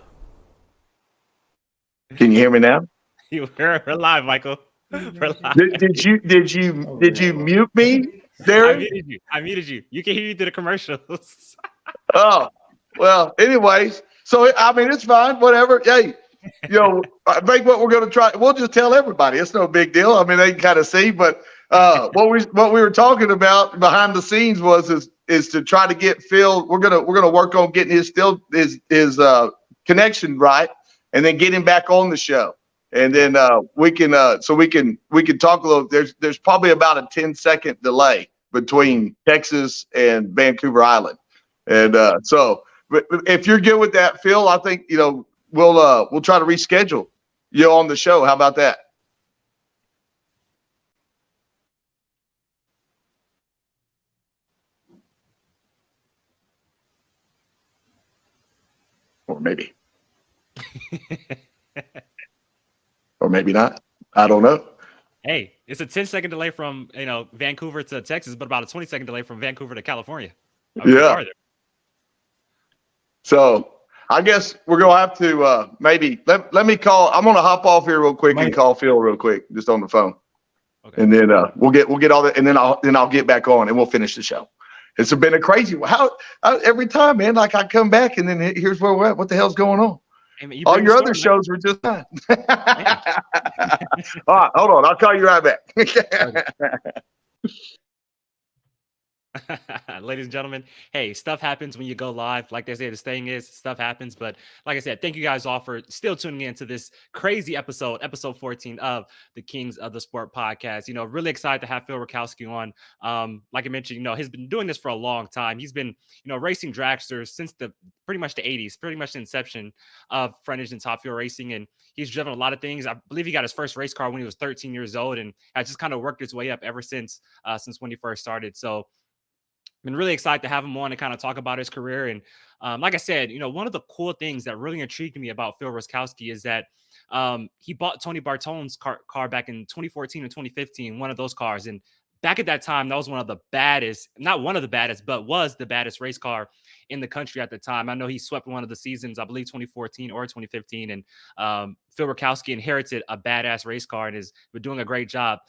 Can you hear me now? We're live, Michael. We're live. Did you mute me, Darren? I muted you. You can hear you through the commercials. Oh, well, anyways. So, I mean, it's fine. Whatever. Hey, I think what we're going to try, we'll just tell everybody. It's no big deal. I mean, they can kind of see. But what we were talking about behind the scenes is to try to get Phil. We're gonna work on getting his connection right, and then get him back on the show. And then we can talk a little. There's probably about a 10-second delay between Texas and Vancouver Island, and so if you're good with that, Phil, I think we'll try to reschedule you on the show. How about that? Or maybe. Or maybe not. I don't know. Hey, it's a 10-second delay from Vancouver to Texas, but about a 20-second delay from Vancouver to California. Yeah. So I guess we're gonna have to maybe let me call. I'm gonna hop off here real quick and call Phil real quick, just on the phone. Okay. And then we'll get all that, and then I'll get back on and we'll finish the show. It's been a crazy every time, man. Like I come back and then here's where we're at. What the hell's going on? Hey, all your other shows were just fine. All right, hold on. I'll call you right back. ladies and gentlemen, hey, stuff happens when you go live. Like they say, this thing is stuff happens. But like I said, thank you guys all for still tuning in to this crazy episode 14 of the Kings of the Sport podcast. Really excited to have Phil Ruskowski on. Like I mentioned, he's been doing this for a long time. He's been, racing dragsters since pretty much the 80s, pretty much the inception of frontage and top fuel racing. And he's driven a lot of things. I believe he got his first race car when he was 13 years old and has just kind of worked his way up ever since when he first started. So been really excited to have him on and kind of talk about his career. And like I said, one of the cool things that really intrigued me about Phil Ruskowski is that he bought Tony Bartone's car back in 2014 and 2015, one of those cars. And back at that time, that was one of the baddest, not one of the baddest, but was the baddest race car in the country at the time. I know he swept one of the seasons, I believe 2014 or 2015. And Phil Ruskowski inherited a badass race car and has been doing a great job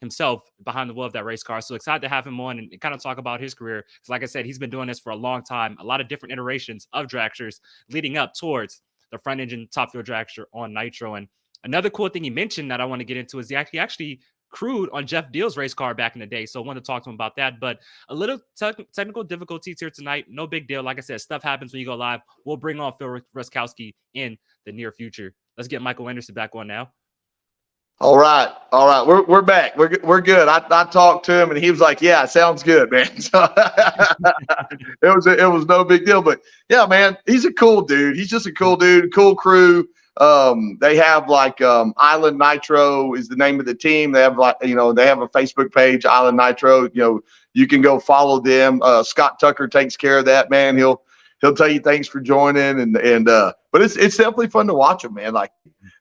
himself behind the wheel of that race car. So excited to have him on and kind of talk about his career. Because like I said, he's been doing this for a long time, a lot of different iterations of dragsters leading up towards the front engine top fuel dragster on Nitro. And another cool thing he mentioned that I want to get into is he actually crewed on Jeff Deal's race car back in the day. So I want to talk to him about that, but a little technical difficulties here tonight. No big deal. Like I said, stuff happens when you go live. We'll bring on Phil Ruskowski in the near future. Let's get Michael Anderson back on now. All right. We're back. We're good. I talked to him and he was like, "Yeah, sounds good, man." So it was no big deal, but yeah, man, he's a cool dude. He's just a cool dude, cool crew. They have Island Nitro is the name of the team. They have they have a Facebook page, Island Nitro. You can go follow them. Scott Tucker takes care of that, man. He'll tell you thanks for joining and but it's definitely fun to watch them, man. Like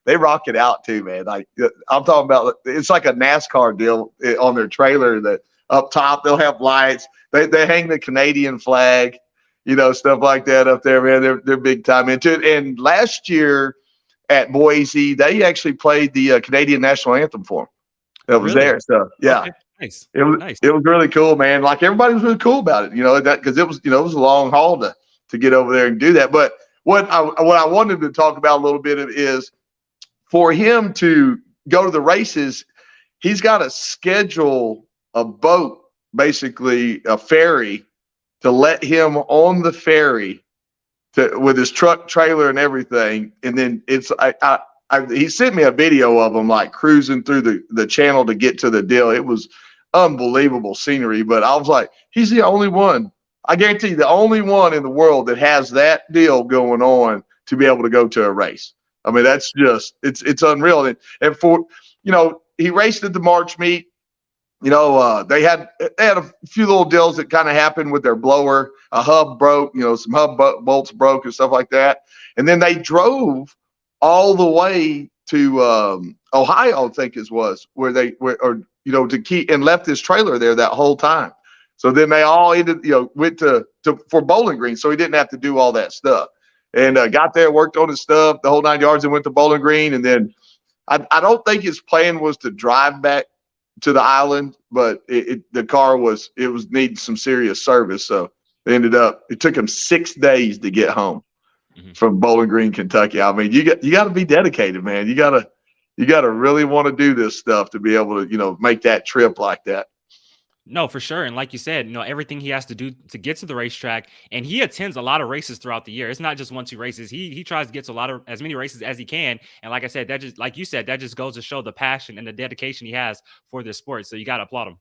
they rock it out too, man. Like I'm talking about, it's like a NASCAR deal on their trailer that up top they'll have lights. They hang the Canadian flag, stuff like that up there, man. They're big time into it. And last year at Boise, they actually played the Canadian national anthem for them. That was Really? there. So yeah, okay. Nice. It was Nice. It was really cool, man. Like everybody was really cool about it, because it was it was a long haul to get over there and do that. But what I wanted to talk about a little bit of is for him to go to the races, he's got to schedule a boat, basically a ferry, to let him on the ferry with his truck, trailer, and everything. And then he sent me a video of him like cruising through the channel to get to the deal. It was unbelievable scenery, but I was like, he's the only one. I guarantee you, the only one in the world that has that deal going on to be able to go to a race. I mean, that's just it's unreal. And for he raced at the March meet. They had a few little deals that kind of happened with their blower. A hub broke, some hub bolts broke and stuff like that. And then they drove all the way to Ohio, I think it was, where to keep and left his trailer there that whole time. So then they all went for Bowling Green, so he didn't have to do all that stuff. And got there, worked on his stuff, the whole 9 yards, and went to Bowling Green. And then I don't think his plan was to drive back to the island, but the car was needing some serious service. So it took him 6 days to get home from Bowling Green, Kentucky. I mean, you got to be dedicated, man. You got to really want to do this stuff to be able to, make that trip like that. No, for sure. And like you said, everything he has to do to get to the racetrack, and he attends a lot of races throughout the year. It's not just 1-2 races. He tries to get to as many races as he can. And like I said, that just, like you said, that just goes to show the passion and the dedication he has for this sport. So you got to applaud him.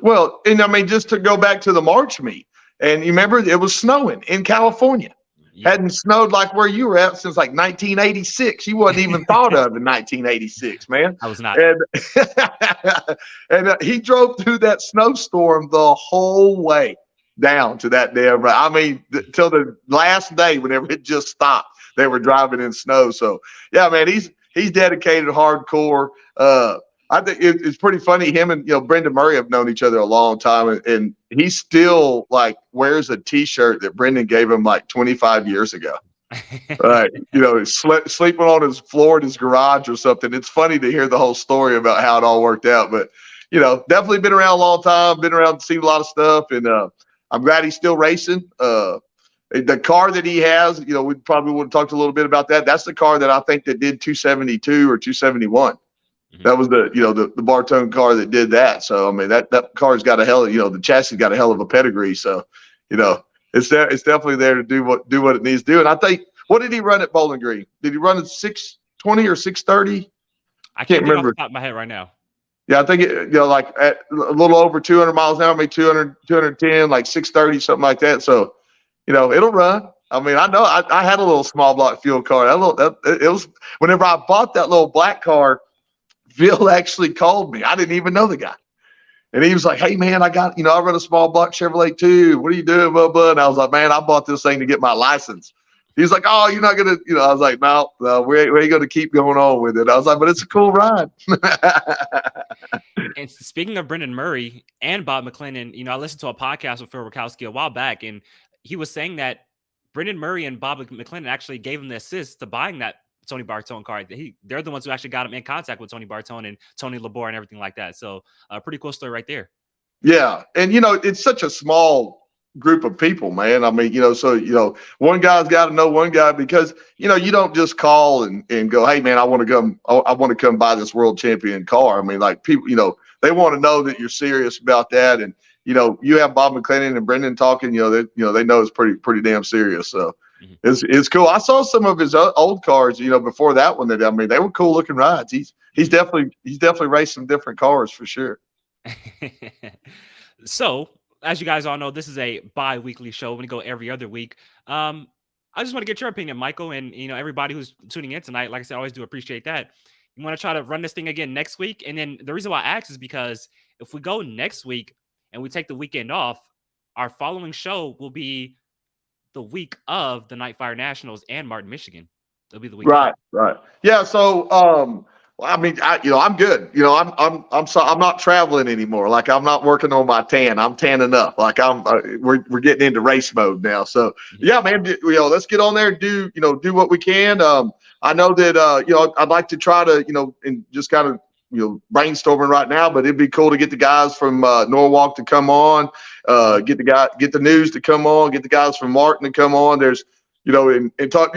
Well, and I mean, just to go back to the March meet, and you remember it was snowing in California. Yeah. Hadn't snowed like where you were at since like 1986. You wasn't even thought of in 1986, man. I was not. And he drove through that snowstorm the whole way down to that damn. I mean, till the last day, whenever it just stopped, they were driving in snow. So yeah, man, he's dedicated, hardcore. I think it's pretty funny. Him and Brendan Murray have known each other a long time, and he still like wears a T-shirt that Brendan gave him like 25 years ago. Right, sleeping on his floor in his garage or something. It's funny to hear the whole story about how it all worked out, but definitely been around a long time, been around, seen a lot of stuff, and I'm glad he's still racing. The car that he has, we probably would have talked a little bit about that. That's the car that I think that did 272 or 271. Mhm. That was the Bartone car that did that. So I mean that car's got a hell of, the chassis got a hell of a pedigree. So it's there. It's definitely there to do what it needs to do. And I think, what did he run at Bowling Green? Did he run at 620 or 630? I Can't can't think off the remember. top of my head right now. Yeah, I think like at a little over 200 miles an hour, maybe 200, 210, like 630, something like that. So it'll run. I mean, I know I had a little small block fuel car. It was whenever I bought that little black car, Phil actually called me. I didn't even know the guy. And he was like, "Hey man, I run a small block Chevrolet too. What are you doing, blah, blah?" And I was like, "Man, I bought this thing to get my license." He's like, "Oh, you're not gonna," I was like, "No, we ain't gonna keep going on with it." I was like, "But it's a cool ride." And speaking of Brendan Murray and Bob McClendon, I listened to a podcast with Phil Ruskowski a while back, and he was saying that Brendan Murray and Bob McClendon actually gave him the assist to buying that Tony Bartone car. They're the ones who actually got him in contact with Tony Bartone and Tony Labor and everything like that. So a pretty cool story right there. Yeah, and it's such a small group of people, man. I mean, so one guy's got to know one guy, because you don't just call and go, "Hey man, I want to come buy this world champion car." I mean, like, people, they want to know that you're serious about that, and you have Bob McClendon and Brendan talking, they know it's pretty damn serious. So Mhm. it's cool. I saw some of his old cars, before that one. I mean, they were cool looking rides. He's definitely raced some different cars for sure. So, as you guys all know, this is a bi-weekly show. We go every other week. I just want to get your opinion, Michael, and everybody who's tuning in tonight. Like I said, I always do appreciate that. You want to try to run this thing again next week? And then the reason why I ask is because if we go next week and we take the weekend off, our following show will be the week of the Night Fire Nationals and Martin, Michigan. It'll be the week of. Right. Yeah. So, well, I mean, I'm good. I'm not traveling anymore. Like, I'm not working on my tan. I'm tanning up. Like, we're getting into race mode now. So, Mhm. yeah, man, let's get on there and do what we can. I know that, I'd like to try to, and just kind of, brainstorming right now, but it'd be cool to get the guys from Norwalk to come on, get the news to come on, get the guys from Martin to come on. There's, and talk,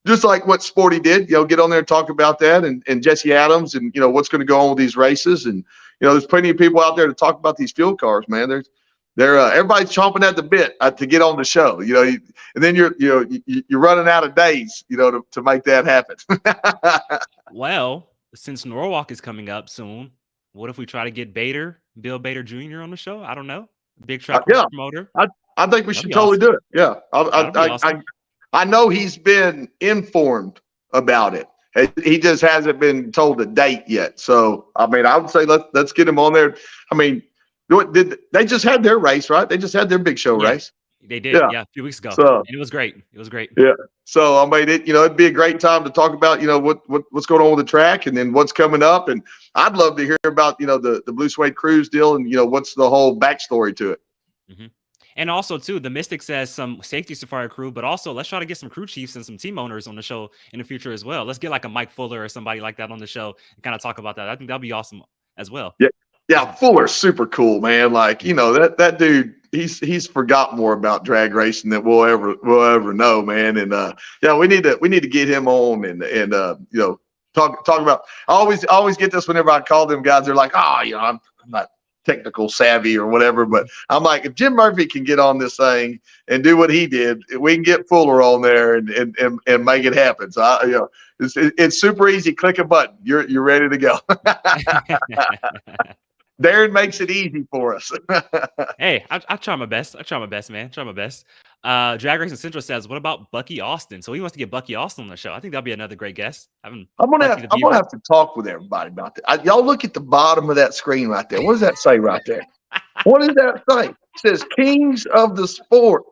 just like what Sporty did, get on there and talk about that, and Jesse Adams, and what's going to go on with these races. And there's plenty of people out there to talk about these fuel cars, man. Everybody's chomping at the bit to get on the show, and then you're running out of days, to make that happen. Well, since Norwalk is coming up soon, what if we try to get Bill Bader Jr. on the show? I don't know. Big track Yeah, promoter. I think we That'd should be totally awesome. do it. Yeah, That'd be awesome. I know he's been informed about it. He just hasn't been told a date yet. So, I mean, I would say let's get him on there. I mean, they just had their race, right? They just had their big show race. They did, yeah, a few weeks ago. So, And it was great. It was great. yeah. So, I mean, it'd be a great time to talk about, what's going on with the track, and then what's coming up. And I'd love to hear about, the Blue Suede Cruise deal, and, what's the whole backstory to it. Mm-hmm. And also, too, the Mystic says some safety safari crew, but also let's try to get some crew chiefs and some team owners on the show in the future as well. Let's get like a Mike Fuller or somebody like that on the show and kind of talk about that. I think that'd be awesome as well. Yeah, Fuller's super cool, man. Like, that dude, he's forgot more about drag racing than we'll ever know, man. And yeah, we need to get him on and talk about. I always get this whenever I call them guys. They're like, I'm not technical savvy or whatever, but I'm like, if Jim Murphy can get on this thing and do what he did, we can get Fuller on there and make it happen. So it's super easy. Click a button, you're ready to go. Darren makes it easy for us. Hey, I try my best. Man. Try my best. Drag Racing Central says, what about Bucky Austin? So he wants to get Bucky Austin on the show. I think that'll be another great guest. I'm gonna have to talk with everybody about that. Y'all look at the bottom of that screen right there. What does that say right there? What does that say? It says Kings of the Sport.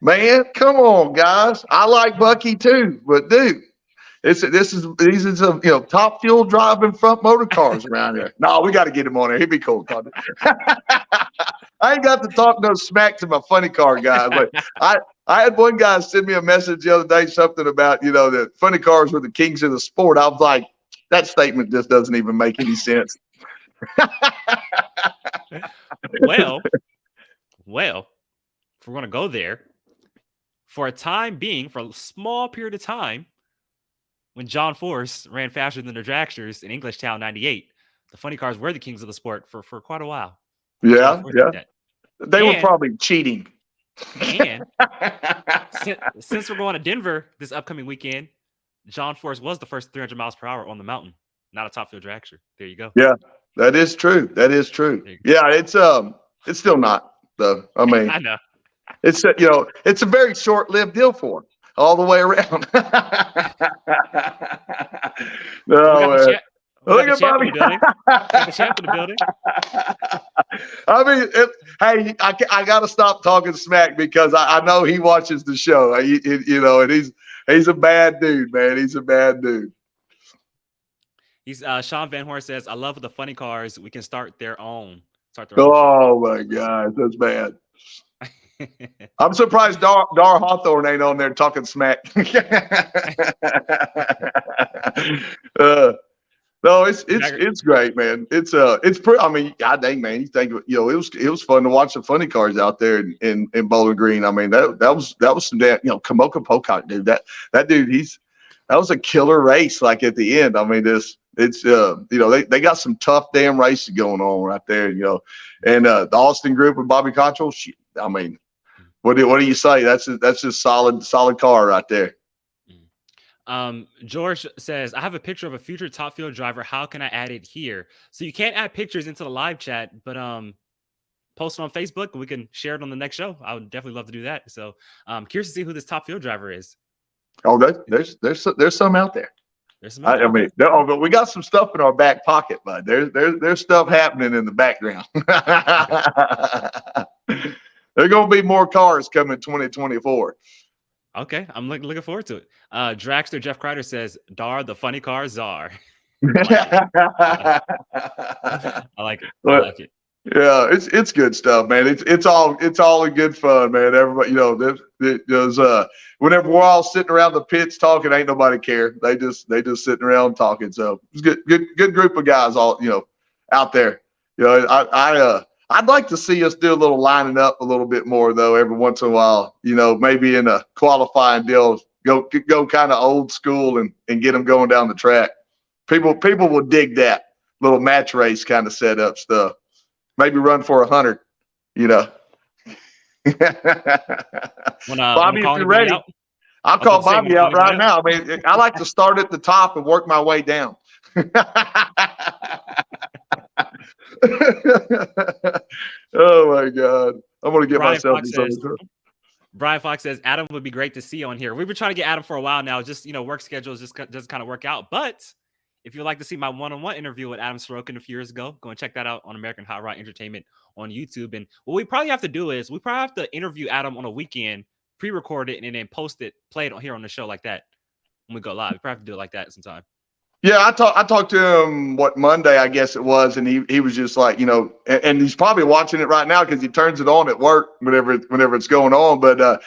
Man, come on, guys. I like Bucky too, but dude, these are some top fuel driving front motor cars around here. No, we got to get him on there. He'd be cool. I ain't got to talk no smack to my funny car guys, but I had one guy send me a message the other day, something about that funny cars were the kings of the sport. I was like, that statement just doesn't even make any sense. Well, if we're gonna go there, for a time being, for a small period of time, when John Force ran faster than the dragsters in Englishtown '98, the funny cars were the kings of the sport for quite a while. John Yeah, Force yeah. did that. They were And probably cheating. and since we're going to Denver this upcoming weekend, John Force was the first 300 miles per hour on the mountain, not a top field dragster. There you go. Yeah, that is true. That is true. There you Yeah, it's still not though. I go. mean, I know. it's it's a very short-lived deal for him all the way around. Well, No, man. we Look got at the champ in Bobby. the building. Got the champ in the building. I mean, hey, I got to stop talking smack because I know he watches the show. And he's a bad dude, man. He's a bad dude. He's Sean Van Horn says, "I love the funny cars. We can start their own. Start their own show." Oh my God, that's bad. I'm surprised Dar Hawthorne ain't on there talking smack. No, it's great, man. I mean, God dang, man. You think it was fun to watch the funny cars out there in Bowling Green. I mean, that was some damn Kamoka Pocock, dude. That dude, that was a killer race. Like at the end, I mean, they got some tough damn races going on right there. And the Austin group with Bobby Cottrell. I mean, what do you say? That's just solid car right there. George says, "I have a picture of a future top field driver. How can I add it here?" So you can't add pictures into the live chat, but post it on Facebook and we can share it on the next show. I would definitely love to do that. So curious to see who this top field driver is. Oh, there's some out there. There's some out there. I mean, but we got some stuff in our back pocket, bud. There's stuff happening in the background. There are going to be more cars coming 2024. Okay, I'm looking forward to it. Dragster Jeff Kreider says, "Dar, the funny car czar." I like it. I like it. Yeah, it's good stuff, man. It's all in good fun, man. Everybody, whenever we're all sitting around the pits talking, ain't nobody care. They just sitting around talking. So it's good group of guys all out there. I'd like to see us do a little lining up a little bit more though every once in a while. Maybe in a qualifying deal, go kind of old school and get them going down the track. People will dig that little match race kind of setup stuff. Maybe run for 100. Bobby, if you're ready, I'll call Bobby out right now. I mean, I like to start at the top and work my way down. Oh my God. I'm going to get myself in trouble. Brian Fox says, "Adam would be great to see on here." We've been trying to get Adam for a while now. Just, work schedules just doesn't kind of work out. But if you'd like to see my one-on-one interview with Adam Sorokin a few years ago, go and check that out on American Hot Rod Entertainment on YouTube. And what we probably have to do is we probably have to interview Adam on a weekend, pre-record it, and then post it, play it here on the show like that when we go live. We probably have to do it like that sometime. Yeah, I talked to him Monday, I guess it was, and he was just like, and he's probably watching it right now because he turns it on at work whenever it's going on. But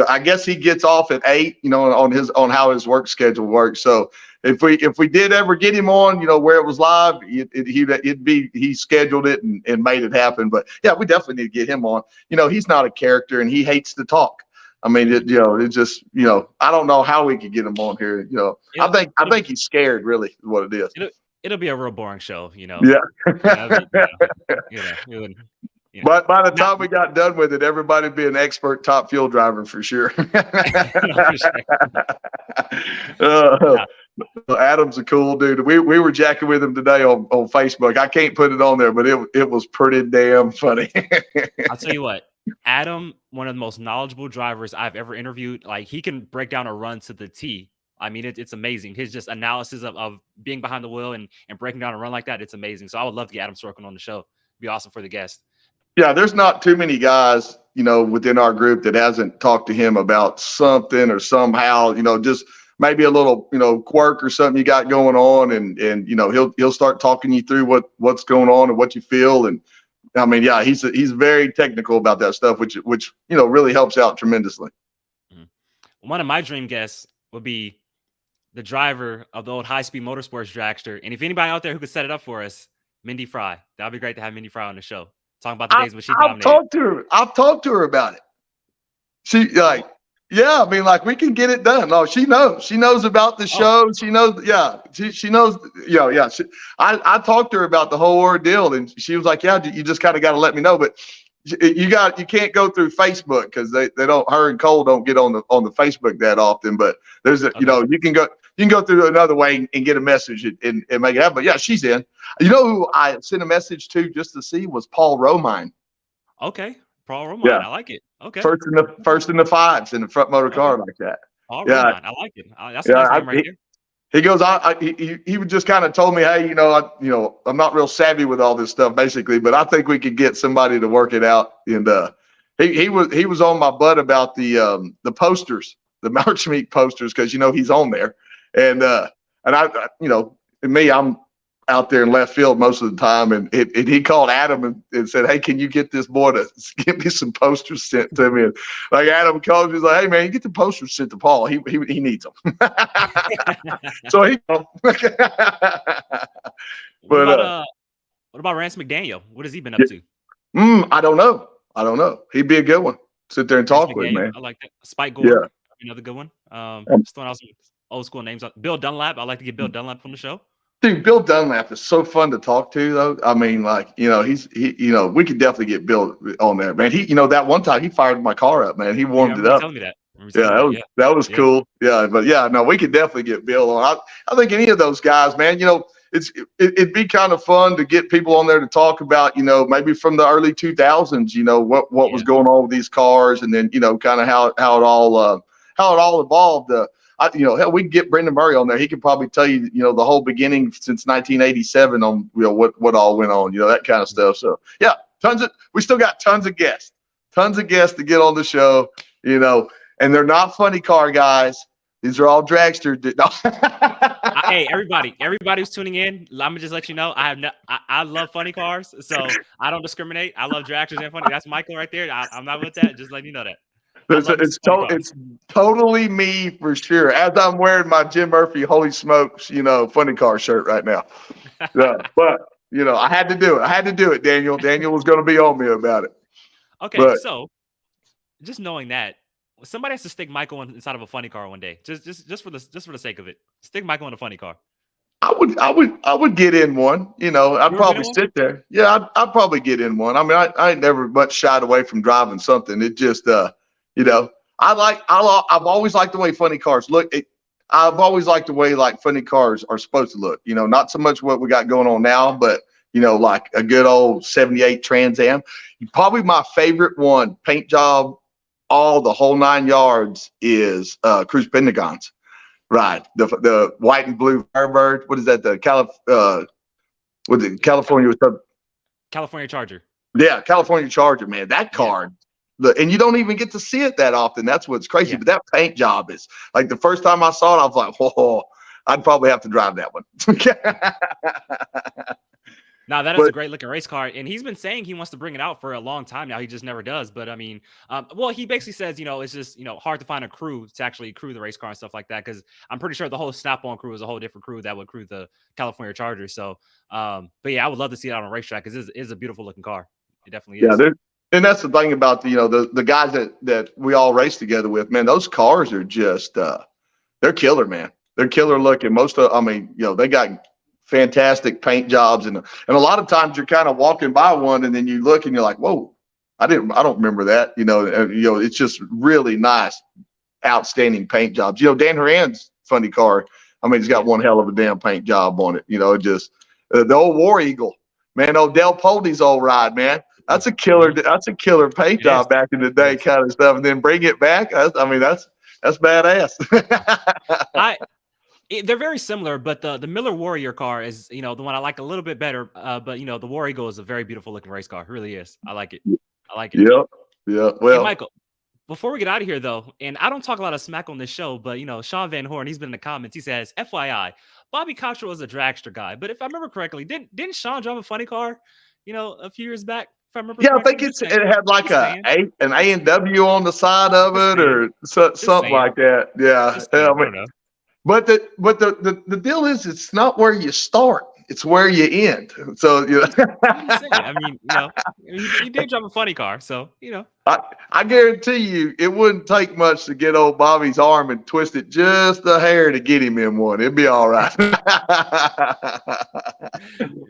I guess he gets off at 8, on how his work schedule works. So if we did ever get him on, where it was live, he scheduled it and made it happen. But yeah, we definitely need to get him on. He's not a character and he hates to talk. I mean, it's just, I don't know how we could get him on here. I think he's scared, really, is what it is. It'll be a real boring show, Yeah. But by the time we got done with it, everybody'd be an expert top field driver for sure. Adam's a cool dude. We were jacking with him today on Facebook. I can't put it on there, but it was pretty damn funny. I'll tell you what. Adam, one of the most knowledgeable drivers I've ever interviewed. Like, he can break down a run to the T. I mean, it's amazing. His just analysis of being behind the wheel and breaking down a run like that, it's amazing. So I would love to get Adam Sorokin on the show. It'd be awesome for the guest. Yeah, there's not too many guys, within our group that hasn't talked to him about something or somehow, just maybe a little, quirk or something you got going on, and he'll start talking you through what's going on and what you feel. And I mean, yeah, he's very technical about that stuff, which really helps out tremendously. Mm-hmm. One of my dream guests would be the driver of the old high-speed motorsports dragster. And if anybody out there who could set it up for us, Mindy Fry. That would be great to have Mindy Fry on the show. Talking about the days when she dominated. I've talked to her about it. She Yeah, I mean, like we can get it done. No, she knows. She knows about the Oh, show. She knows. Yeah, she knows. Yeah. I talked to her about the whole ordeal, and she was like, "Yeah, you just kind of got to let me know." But you can't go through Facebook because they don't. Her and Cole don't get on the Facebook that often. But there's a okay. you can go through another way and get a message and make it happen. But yeah, she's in. You know who I sent a message to just to see was Paul Romine. Okay. Paul Romine. Yeah, I like it. Okay. first in the fives in the front motor Okay. car like that. Paul Yeah, Romine. I like it. That's a yeah. nice name right there. He goes, he would just kind of told me, hey, I'm not real savvy with all this stuff, basically, but I think we could get somebody to work it out. And he was on my butt about the posters, the March Meet posters, because he's on there, and and me, I'm out there in left field most of the time, and he called Adam and said, hey, can you get this boy to get me some posters sent to me? And like Adam called me, he's like, hey man, you get the posters sent to Paul. He needs them. So he. What But what about Rance McDaniel? What has he been up to? I don't know. He'd be a good one. Sit there and Rance talk with, McDaniel. man. I like that. Spike Yeah. Gore. Another good one. Um, Just throwing out some old school names. Bill Dunlap. I like to get Bill Dunlap on the show. Dude, Bill Dunlap is so fun to talk to, though. I mean, like, we could definitely get Bill on there, man. That one time he fired my car up, man. He Yeah, I warmed it remember you up. telling me that. Yeah, that was Yeah. cool. Yeah, but yeah, no, we could definitely get Bill on. I think any of those guys, man, it'd be kind of fun to get people on there to talk about, maybe from the early 2000s, what was going on with these cars, and then kind of how it all evolved. Hell, we can get Brendan Murray on there. He could probably tell you, the whole beginning since 1987 on, what all went on, that kind of stuff. So yeah, we still got tons of guests to get on the show, and they're not funny car guys. These are all dragster. Hey, everybody who's tuning in, let me just let you know, I love funny cars, so I don't discriminate. I love dragsters and funny. That's Michael right there. I'm not with that. Just letting you know that. It's totally me for sure. As I'm wearing my Jim Murphy Holy Smokes, funny car shirt right now. Yeah, but I had to do it. Daniel. Daniel was going to be on me about it. Okay, so just knowing that somebody has to stick Michael inside of a funny car one day, just for the sake of it. Stick Michael in a funny car. I would get in one. I'd probably sit there. Yeah, I'd probably get in one. I mean, I ain't never much shied away from driving something. It just I've always liked the way funny cars look. I've always liked the way like funny cars are supposed to look. Not so much what we got going on now, but like a good old 78 Trans Am. Probably my favorite one, paint job, all the whole 9 yards, is Cruz Pendragon's. Right, the white and blue Firebird. What is that? The California California Charger. Yeah, California Charger, man. That car. And you don't even get to see it that often. That's what's crazy. Yeah. But that paint job is like the first time I saw it, I was like, whoa, I'd probably have to drive that one. Now that is a great looking race car, and he's been saying he wants to bring it out for a long time now. He just never does. But I mean, he basically says, it's just hard to find a crew to actually crew the race car and stuff like that. Because I'm pretty sure the whole Snap-on crew is a whole different crew that would crew the California Charger. So, but yeah, I would love to see it on a racetrack because it is a beautiful looking car. It definitely is. Yeah, and that's the thing about the guys that we all race together with, man. Those cars are just they're killer, man. They're killer looking. They got fantastic paint jobs, and a lot of times you're kind of walking by one and then you look and you're like, whoa, I don't remember that. It's just really nice, outstanding paint jobs. Dan Horan's funny car. He's got one hell of a damn paint job on it. Just the old War Eagle, man. Del Poldy's old ride, man. That's a killer paint job back in the day, kind of stuff. And then bring it back. That's badass. They're very similar, but the Miller Warrior car is, the one I like a little bit better. But the War Eagle is a very beautiful looking race car. It really is. I like it. Yep. Yeah. Well, hey, Michael, before we get out of here though, and I don't talk a lot of smack on this show, but Sean Van Horn, he's been in the comments. He says, FYI, Bobby Cottrell is a dragster guy. But if I remember correctly, didn't Sean drive a funny car, a few years back? If I remember I correctly? think it had like an A&W on the side of it, or something like that. Yeah. I don't know. But the deal is, it's not where you start. it's where you end. So I'm just saying, I mean, he did drive a funny car, so I guarantee you it wouldn't take much to get old Bobby's arm and twist it just a hair to get him in one. It'd be all right.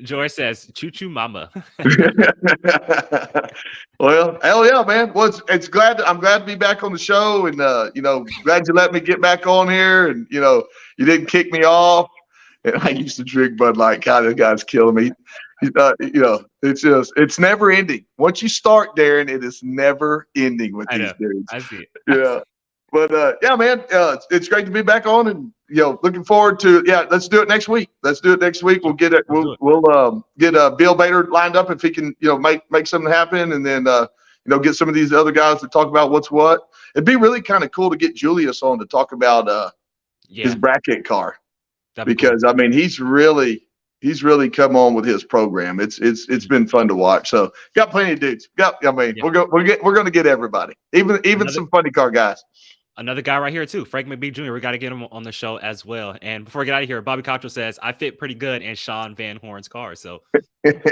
Joy says, "Choo choo, mama." Well, hell yeah, man. Well, I'm glad to be back on the show, and glad you let me get back on here, and you didn't kick me off. And I used to drink Bud Light. God, this guy's killing me. It's never ending. Once you start, Darren, it is never ending with these dudes. I see it. Yeah. But yeah, man, it's great to be back on, and looking forward to let's do it next week. We'll get it. We'll get Bill Bader lined up if he can make something happen, and then get some of these other guys to talk about what's what. It'd be really kind of cool to get Julius on to talk about his bracket car, because cool. I mean he's really come on with his program. It's been fun to watch. So got plenty of dudes. We're going to get everybody, even some funny car guys. Another guy right here too, Frank McBee Jr. We got to get him on the show as well. And before we get out of here, Bobby Cottrell says I fit pretty good in Sean Van Horn's car. So yeah,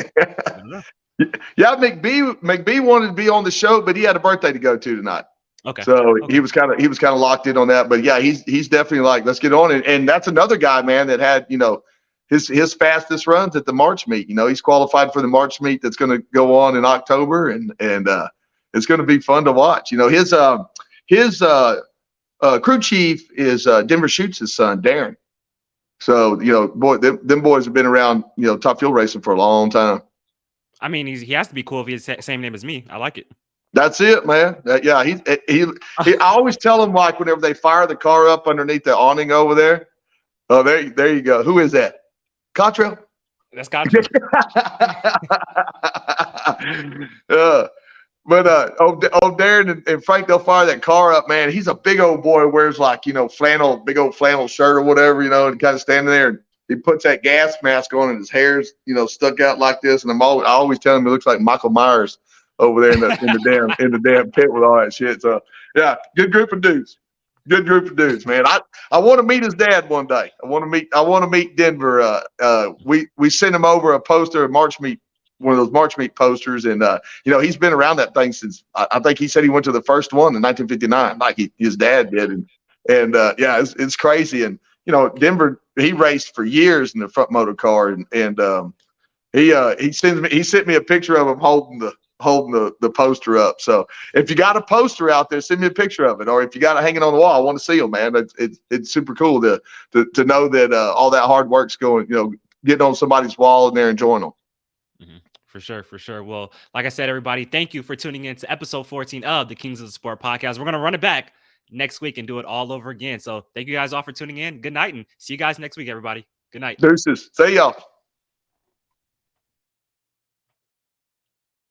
McBee wanted to be on the show, but he had a birthday to go to tonight. Okay. So he was kind of locked in on that. But yeah, he's definitely like, let's get on it. And that's another guy, man, that had his fastest runs at the March meet. He's qualified for the March meet that's going to go on in October, and it's going to be fun to watch. His crew chief is Denver Schutz' son, Darren. So them boys have been around top fuel racing for a long time. I mean, he has to be cool if he has the same name as me. I like it. That's it, man. Yeah, he I always tell him, like, whenever they fire the car up underneath the awning over there. Oh, there you go. Who is that? Cottrell? That's Cottrell. But old Darren and Frank, they'll fire that car up, man. He's a big old boy who wears like, big old flannel shirt or whatever, and kind of standing there, and he puts that gas mask on and his hair's, stuck out like this. And I always tell him he looks like Michael Myers over there in the damn pit with all that shit. So yeah, good group of dudes. Good group of dudes, man. I want to meet his dad one day. I want to meet Denver. We sent him over a poster, one of those March meet posters, and he's been around that thing since I think he said he went to the first one in 1959, like his dad did, and it's crazy. And Denver, he raced for years in the front motor car, and he sent me a picture of him holding the poster up. So if you got a poster out there, send me a picture of it, or if you got it hanging on the wall, I want to see them, man. It's super cool to know that all that hard work's going, getting on somebody's wall and they're enjoying them. Mm-hmm. For sure. Well, like I said, everybody, thank you for tuning in to episode 14 of the Kings of the Sport podcast. We're going to run it back next week and do it all over again. So thank you guys all for tuning in. Good night, and see you guys next week, everybody. Good night. Deuces. See y'all.